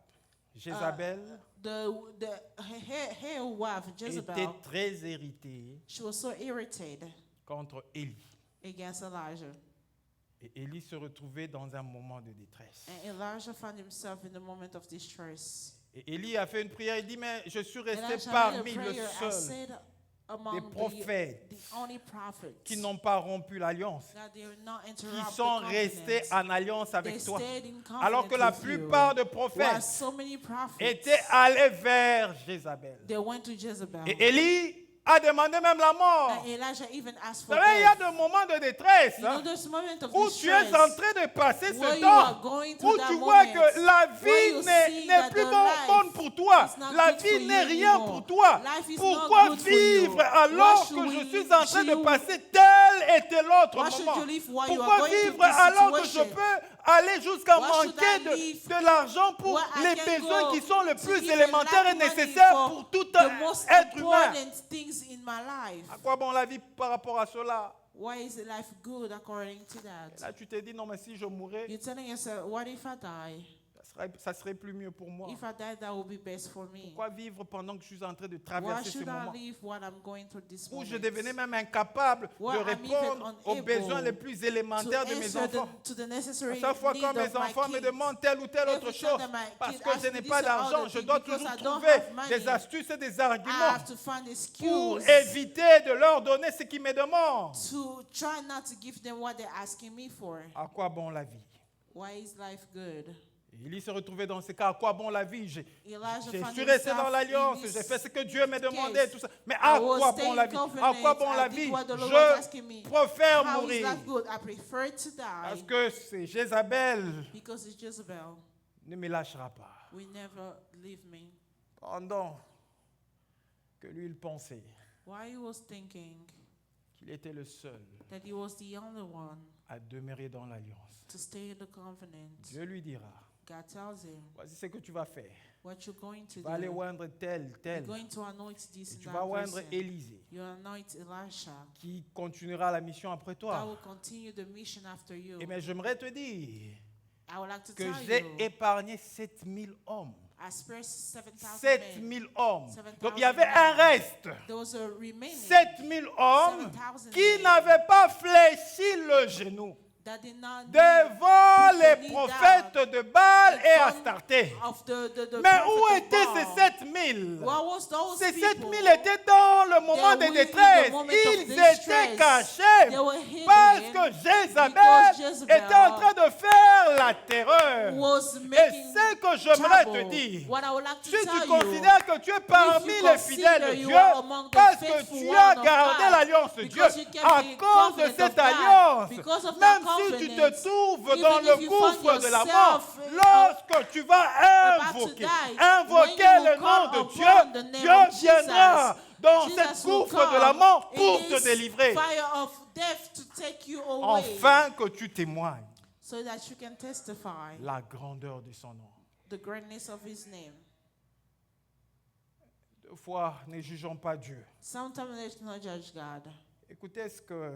Jézabel, her wife était Jezebel, très irritée she was so irritated contre Élie. against Elijah. Et Élie se retrouvait dans un moment de détresse. And Elijah found himself in a moment of distress. Et Élie a fait une prière, il dit, mais je suis resté Elijah made a parmi le prayer. I seul. said, among des prophètes the only prophets qui n'ont pas rompu l'alliance, that they are not qui interrupt sont the restés covenant. en alliance avec They toi. stayed in covenant Alors que la with you. plupart des While prophètes so many prophets, étaient allés vers Jézabel. they went to Jezebel. Et Élie a demandé même la mort. And Elijah even asked Vous for savez, il y a death. des moments de détresse You know, hein, there's a moment of où tu es en distress train de passer where ce you are temps, going où through tu that vois moment, que la where vie you n'est see that plus the bonne life pour toi. is not La good vie for n'est you rien anymore. pour toi. Life is Pourquoi not good for you. vivre alors Why should que je we- suis en train de should- passer tel et tel autre Why should moment? you live while you are Pourquoi going through vivre this alors que je situation? peux aller jusqu'à Why should manquer I de live l'argent pour where I les can besoins go qui sont le to plus give élémentaires et enough money nécessaires for pour tout the most être humain? important things in my life? À quoi bon la vie par rapport à cela? Why is life good according to that? Là, tu t'es dit, non, mais si je mourais, You're telling yourself, what if I die? ça serait plus mieux pour moi. If I die, that will be best for me. Pourquoi vivre pendant que je suis en train de Why traverser ce should I moment live what I'm going through this où moment? je devenais même incapable Why de I'm répondre even aux besoins unable les plus To élémentaires de mes answer enfants. to the À necessary chaque fois need quand of mes my enfants me kids. demandent telle ou telle autre Every time chose, that my parce kid que asks je me n'ai this pas or d'argent, other je thing, dois because toujours I don't trouver have money, des astuces et des I arguments have to find pour excuse éviter de leur donner ce qu'ils me demandent. to try not to give them what they're asking me for. À quoi bon la vie? Why is life good? Il se retrouvait dans ce cas. À quoi bon la vie? Je Elijah suis resté dans found l'alliance, himself j'ai in fait ce que Dieu me demandait, case. tout ça. Mais à I was quoi staying bon la vie? in À quoi bon covenant. la I did vie? what the Lord was Je asking me. préfère How is mourir. that good? I prefer to Parce die que c'est Jézabel because it's Jezebel. ne me lâchera pas. Will never leave me. Pendant que lui, il pensait Why he was thinking qu'il était le seul that he was the only one à demeurer dans l'alliance. to stay in the covenant. Dieu lui dira, God tells him voici ce que tu vas faire. what you're going to Tu vas aller do. oindre tel, You're tel. going to anoint this Et and tu vas that oindre person. Élisée, You anoint Elisha. qui continuera la mission après That toi. will continue the mission after you. Et mais j'aimerais te dire I would like to que tell j'ai you, épargné 7000 hommes. I spared 7,000 men. 7000 hommes. 7,000 Donc il y avait un men. reste. There was a remaining 7000 hommes 7,000 qui men n'avaient pas fléchi le genou that did not devant put les the knee prophètes down de Baal in et front Astarté. of the Mais prophet où of étaient Baal. ces 7000? Where was those Ces people? 7000 étaient dans le moment de They were in the détresse. moment of Ils distress. étaient cachés They were hidden parce que Jézabel because Jezebel était en train de faire la terreur. was Et making ce que j'aimerais te trouble. dire, What I would like to si tu tell considères que tu es parmi you les fidèles de consider you Dieu, are among the parce que faithful tu one as of gardé God, l'alliance de Dieu, because you kept à the cause de covenant cette of God, alliance, because of même that si tu te covenant, trouves even dans if le you gouffre find de la mort, yourself, lorsque tu vas about to invoquer, die, invoquer when you le will nom call de upon Dieu, the name Dieu of viendra dans Jesus cette will gouffre de la come mort in pour te this délivrer, fire of death to take you away, afin que tu témoignes so that you can testify la grandeur de son nom. the greatness of his name. Deux fois, ne jugeons pas Dieu. Sometimes let's not judge God. Écoutez ce que...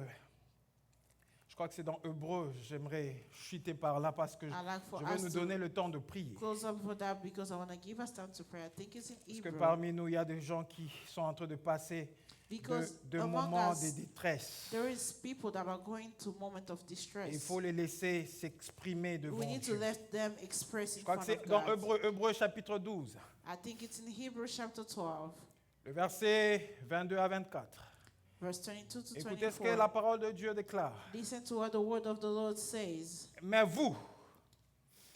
Je crois que c'est dans Hébreu, j'aimerais chuter par là parce que I like for je vais us nous to donner le temps de prier. close up for that because I want to give us time to pray. I think it's in Parce que Hebrew. parmi nous, il y a des gens qui sont en train de passer Because de among moments us, de détresse. there is people that are going through moment of Et distress. il faut les laisser s'exprimer devant We need to Dieu. let them express Je in crois que front c'est of dans God. Hébreu chapitre 12, I think it's in Hebrews chapter 12, le verset 22 à 24. verse 22 to Écoutez ce que 24. la parole de Dieu déclare. Listen to what the word of the Lord says. Mais vous,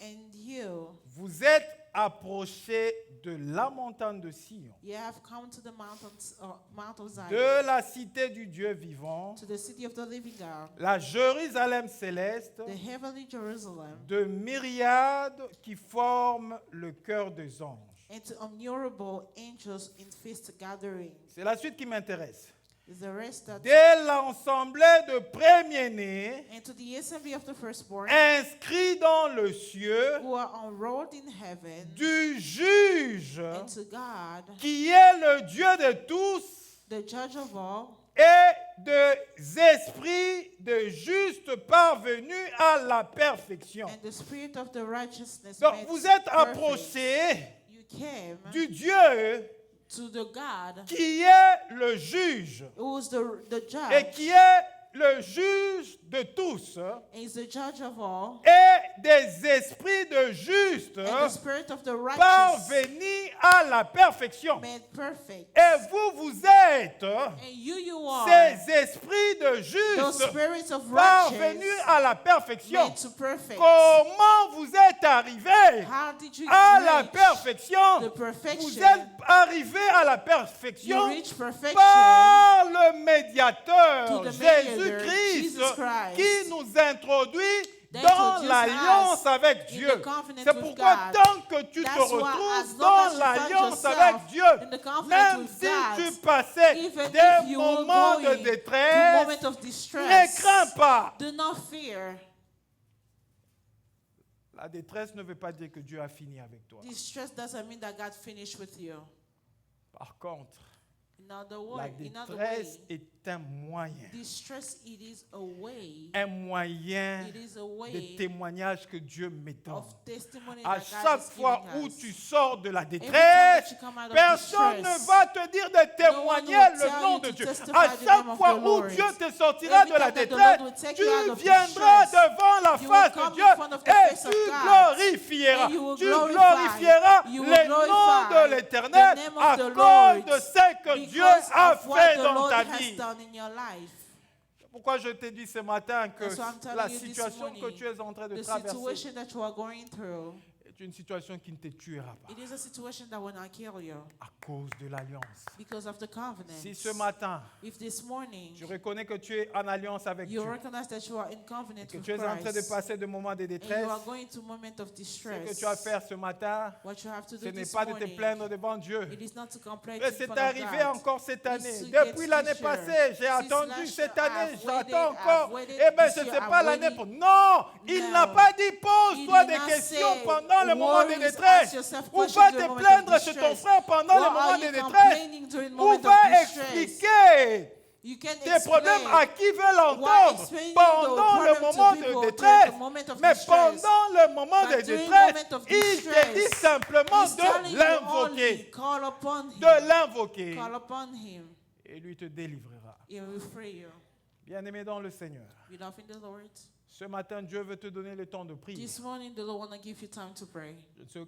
And you, vous êtes approchés de la montagne de Sion, you have come to the Mount of Zion, de la cité du Dieu vivant, to the city of the living God, la Jérusalem céleste, the heavenly Jerusalem, de myriades qui forment le cœur des anges. and to innumerable angels in feast gathering. C'est la suite qui m'intéresse. Is the rest that Dès l'assemblée de premiers-nés, and to the assembly of the firstborn inscrits dans le cieux, who are enrolled in heaven, du juge and to God, qui est le Dieu de tous the judge of all, et des esprits de justes parvenus à la perfection. and the spirit of the righteousness Donc made vous êtes perfect. approchés You came du Dieu to the God qui est le juge who is the et judge qui est le juge de tous He's the judge of all. et des esprits de justes And the spirit of the righteous parvenir à la perfection. made perfect. Et vous êtes And you are ces esprits de those justes spirits of parvenus righteous à la perfection. made to perfect. Comment vous êtes arrivés How did you à la reach perfection? the perfection? Vous êtes arrivés à la You perfection reach perfection par le médiateur to the mediator, Jésus-Christ Jesus Christ, qui nous introduit that dans introduced l'alliance us avec in Dieu. the covenant C'est with pourquoi God. tant que tu te That's why, as retrouves long dans as you find l'alliance yourself avec Dieu, in the covenant même with si God, tu passais even des if you were moments de going through détresse, moment of ne distress, crains pas. do not fear. La détresse ne veut pas dire que Dieu a fini avec toi. Distress doesn't mean that God finished with you. Par contre, In other la détresse way, est un moyen. distress it is a way. Un moyen It is a de way témoignage que Dieu m'étend. of testimony À that God chaque is fois giving où us. tu sors de la Every time détresse, that you come out of personne distress, ne va te dire de témoigner will le tell nom you de to Dieu. testify À the name chaque of fois the où Lord. Dieu te sortira Every de la time that the Lord will détresse, take tu you out of viendras distress, devant la you will face de come Dieu in front of the et face of tu God, glorifieras. and you will Tu glorify. glorifieras You will le nom glorify de l'Éternel the name of à the cause Lord de ce que Dieu because a of what fait the dans Lord ta has vie. done in your life. Pourquoi je t'ai dit ce matin que That's why I'm telling la you this situation que morning, tu es en train de The traverser situation that you are going through, est une situation qui ne te tuera pas it is a situation that will not kill you à cause de l'alliance. because of the covenant. Si ce matin, If this morning tu reconnais que tu es en alliance avec you Dieu, recognize that you are in covenant que with tu es en train de Christ, passer de moments de and détresse, you are going to moment of ce distress, que tu as à faire ce matin, what you have to ce do n'est this pas de te morning, plaindre devant Dieu. it is not to complain Mais in c'est front of arrivé God. encore cette année. It's to Depuis get l'année this year. passée, j'ai Since attendu. last Cette year, année, I've j'attends waited, encore. I've waited. Eh bien, This je ne year, sais I'm pas l'année waiting. pour. Non, il No. n'a pas dit He pose-toi did des not questions say, pendant le moment de worries, détresse. ask yourself Ou questions va during te moment of plaindre chez ton distress. frère pendant le Why moment are de you détresse. complaining during Ou moment va of distress? expliquer You can tes problèmes explain à qui veut why l'entendre explaining pendant the le problem moment to people de during détresse. the moment of Mais distress. pendant le moment But de during détresse, moment of il te distress, dit simplement He's telling de you only l'invoquer. call upon him. De l'invoquer. Call upon him. Et lui te délivrera. He will free you. Bien-aimé dans le Seigneur, Beloved in the Lord, ce matin, Dieu veut te donner le temps de prier. this morning the Lord want to give you time to pray.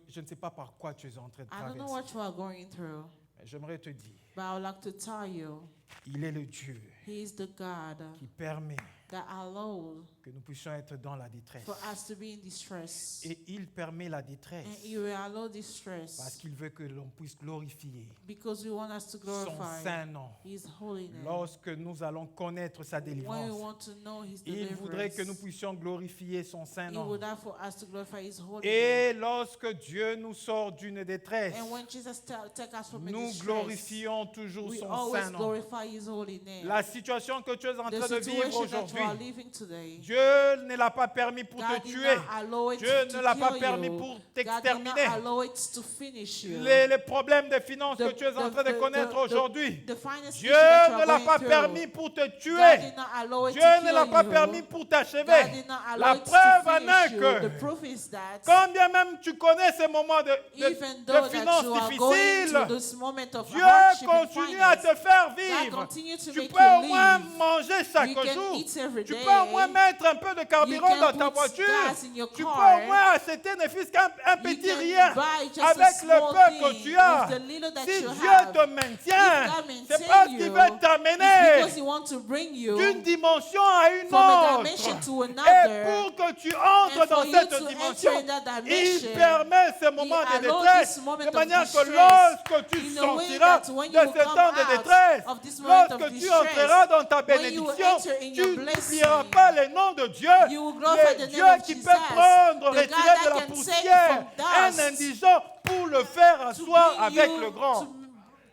Je ne sais pas par quoi tu es en train de I don't know traverser. what you are going through, Mais j'aimerais te dire, but I would like to tell you, il est le Dieu He is the God qui permet that allows que nous puissions être dans la détresse. for us to be in distress. Et il permet la détresse And He will allow parce distress qu'il veut que l'on puisse glorifier because we want us to son glorify saint nom. His holy name. Lorsque nous allons connaître sa When we délivrance, want to know His il voudrait que nous deliverance, puissions glorifier son saint He nom. would have for us to glorify His holy name. Et lorsque Dieu nous sort d'une détresse, And when Jesus take us from a nous distress, glorifions toujours we son always saint nom. glorify His holy name. La situation que tu es en The train de vivre situation that you aujourd'hui, are living today, Dieu ne l'a pas permis pour te God did tuer. not allow it Dieu to ne l'a pas kill permis you. pour God did t'exterminer. not allow it to finish you. Les problèmes de finances que tu es en train de connaître aujourd'hui, Dieu ne l'a pas permis pour te God tuer. did not allow it Dieu to ne l'a kill pas you. permis pour God t'achever. did not allow La it to preuve en finish est you. que, The proof is that quand bien même tu connais ces moments even de though that finances you are going difficiles, through this moment of Dieu hardship and continue à finance, te faire God vivre. continue to Tu make peux au you moins live. manger chaque You can jour. eat every Tu day. peux au moins mettre un peu de carburant You dans can ta put voiture. gas in your Tu peux car. au moins acheter ne fût-ce qu'un petit can rien buy just avec a le small peu que thing tu as. with the little that Si you Dieu have. te maintient, If God c'est maintain parce qu'il you, veut It's t'amener because He wants to bring you d'une dimension à une from a dimension autre. to Et another. pour que tu entres And dans for you cette to dimension, enter in that il dimension, permet ce moment de allows détresse this moment de of manière que distress lorsque tu in a way sortiras that when de you will ce come temps de out détresse, of this moment of lorsque tu distress, entreras dans ta when you will bénédiction, enter in tu your n'oublieras blessing, pas le nom de Dieu, you will glorify le the Dieu name of qui Jesus, peut prendre, the God retirer that de la can poussière save you from un dust, indigent pour le faire to asseoir bring avec you le grand.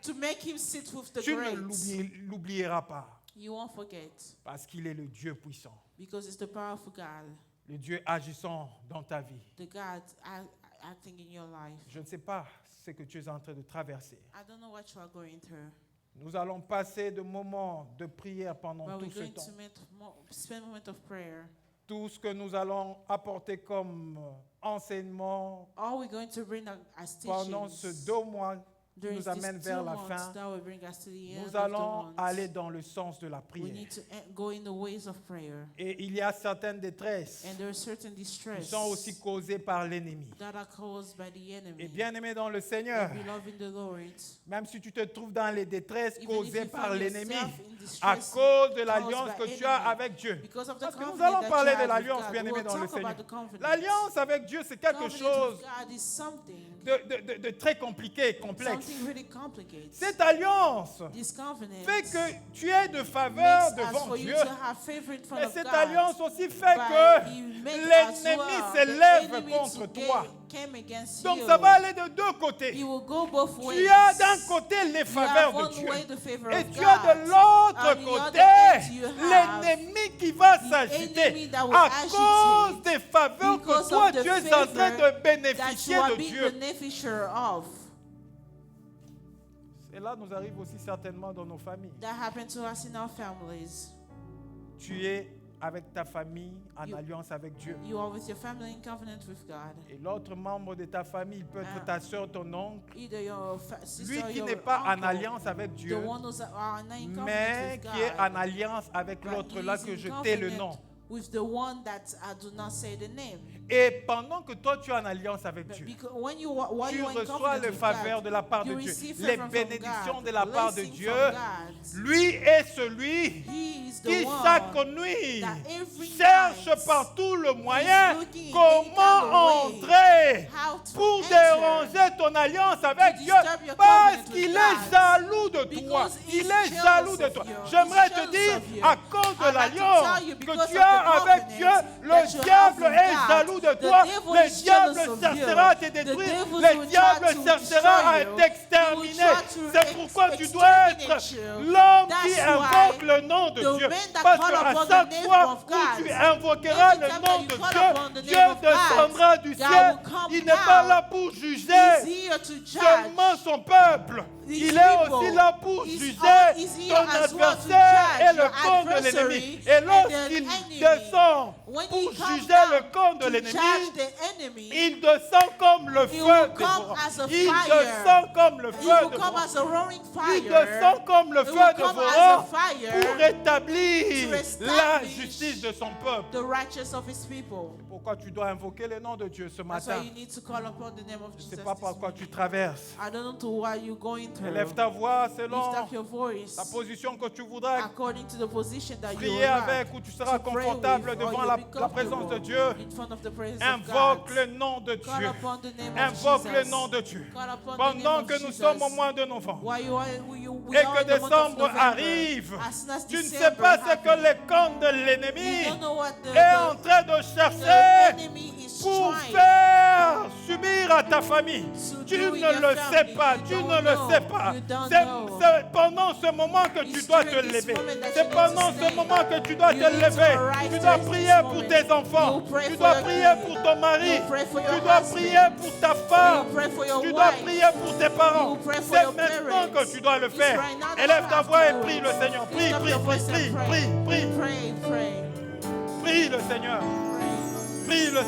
to make Him sit with the Tu ne great. l'oublieras pas You won't forget parce qu'il est le Dieu puissant, because it's the powerful God, le Dieu agissant dans ta vie. the God acting in your life. Je ne sais pas ce que tu es en train de traverser. I don't know what you are going through, Nous allons passer de moments de prière pendant but tout we're ce going temps. to spend a moment of prayer. Tout ce que nous allons apporter comme enseignement All we're going to bring as pendant teachings ces 2 mois During nous these amène 2 vers la months, fin. that will bring us to the end Nous of the allons month. aller dans le sens de la We prière. need to go in the ways of prayer. Et il y a certaines détresses And there are certain qui distress sont aussi causées par l'ennemi. that are caused by the Et enemy. bien-aimé dans le Seigneur, Beloved in the Lord, même si tu te trouves dans les détresses even if causées you par find l'ennemi, yourself in à distress cause de caused l'alliance by que tu as enemy, avec Dieu. because of the Parce que nous covenant allons that parler you de have l'alliance, with God. bien-aimé We'll dans le talk about Seigneur. the covenant. L'alliance avec Dieu, c'est quelque Covenant chose with God is something de très compliqué et complexe. really complicated. Cette alliance This covenant fait que tu es de faveur makes us devant for you Dieu. to have favor in front Mais of cette God. alliance aussi fait But que he make as l'ennemi well s'élève the enemy contre to toi. came against Donc you. ça va aller de deux He côtés. will go both ways. Tu as d'un côté les You faveurs have de one Dieu. way the favor Et of tu as de God. l'autre On the côté other end, you have l'ennemi qui va the s'agiter enemy that will à agitate cause des faveurs que because toi of the tu es en train favor de that bénéficier you are de being Dieu. beneficiary of. Et là nous arrive aussi certainement dans nos familles. That happened to us in our families. Tu es avec ta famille en You- alliance avec Dieu. You are with your family in covenant with God. Et l'autre membre de ta famille il peut être Ah. ta soeur, ton oncle, Either your sister lui or qui your n'est pas en uncle, alliance avec the Dieu, one who's not in covenant mais with qui est God, en alliance avec but l'autre he là is que in je t'ai le covenant nom. with the one that I do not say the name. Et pendant que toi tu es en alliance avec But Dieu, because when you while tu you are in reçois covenant les with faveurs God, de la part you de Dieu, receive les favor from bénédictions God, de la part de blessing Dieu. from God. Lui est celui He is the qui one chaque nuit that every cherche night par tout le moyen looking comment any kind of way entrer how to pour enter déranger ton alliance avec to Dieu disturb your parce covenant qu'il with est God. jaloux de toi. Because Il he's est jealous jaloux de of toi. you. J'aimerais He's te jealous dire, of you. à cause de I'd like to l'alliance tell you, que because tu of as the avec covenant Dieu, that le you diable have with est God, jaloux de the toi. devil Le is diable jealous of cherchera à you. te The détruire. devil Le will diable try to cherchera à destroy you. t'exterminer. He will try to C'est pourquoi tu dois être exterminate you. l'homme qui That's invoque why le nom de the Dieu. men that Parce call qu'à upon the chaque name fois of où God, tu invoqueras every le time nom that you de call Dieu, upon the Dieu name of God, descendra du God ciel. will come Il n'est pas down. là pour juger He's here to judge. seulement son peuple. His Il est people. aussi là pour He's juger here ton as well to adversaire judge et le your camp de adversary l'ennemi. Et and the lorsqu'il enemy. descend When pour he comes juger down le camp de to l'ennemi, judge the enemy, il descend comme le he feu will come dévorant. as a Il fire. descend comme le he feu will come dévorant. as a roaring Il fire. descend comme le He feu will come as a dévorant fire pour rétablir to establish la justice de son peuple. the righteous of his people. Pourquoi tu dois invoquer le nom de Dieu ce That's why matin? you need to call upon the name of Je ne Jesus. sais pas par this quoi tu morning. traverses. I don't know to what you're going through. Élève ta voix Lift selon up your voice la position que tu voudras. according to the position that you Prier are avec ou tu seras to pray confortable with, or devant you'll la be présence de comfortable Dieu. in front of the presence Invoque of le God. nom de Call Dieu. upon the name of Invoque Jesus. le nom de Dieu. Call upon the Pendant name que of nous Jesus. sommes au mois de novembre While we et are que in the month of décembre November, arrive, as soon as tu ne sais December pas ce que happens, le camp de you l'ennemi don't know what est en train de the chercher enemy is pour trying faire subir à ta famille. to Tu do ne in your le sais family. pas, You tu don't ne le know. sais pas. You don't C'est know. pendant ce moment que tu It's dois te during this lever. moment that C'est you need pendant to ce stay. moment que tu dois You te need to lever. arise Tu dois during prier this pour moment. tes enfants. You pray Tu for dois your prier kids. pour ton mari. You pray for your Tu dois husband. prier pour ta femme. You pray for your Tu dois wife. prier pour tes parents. You pray for C'est your maintenant parents. que tu dois le It's faire. right now that Élève you ta have voix to et do prie it. le Seigneur. Prie, Lift up prie, your prie, voice and prie, pray. prie, prie. Pray, pray, Prie le Seigneur. pray. Prie le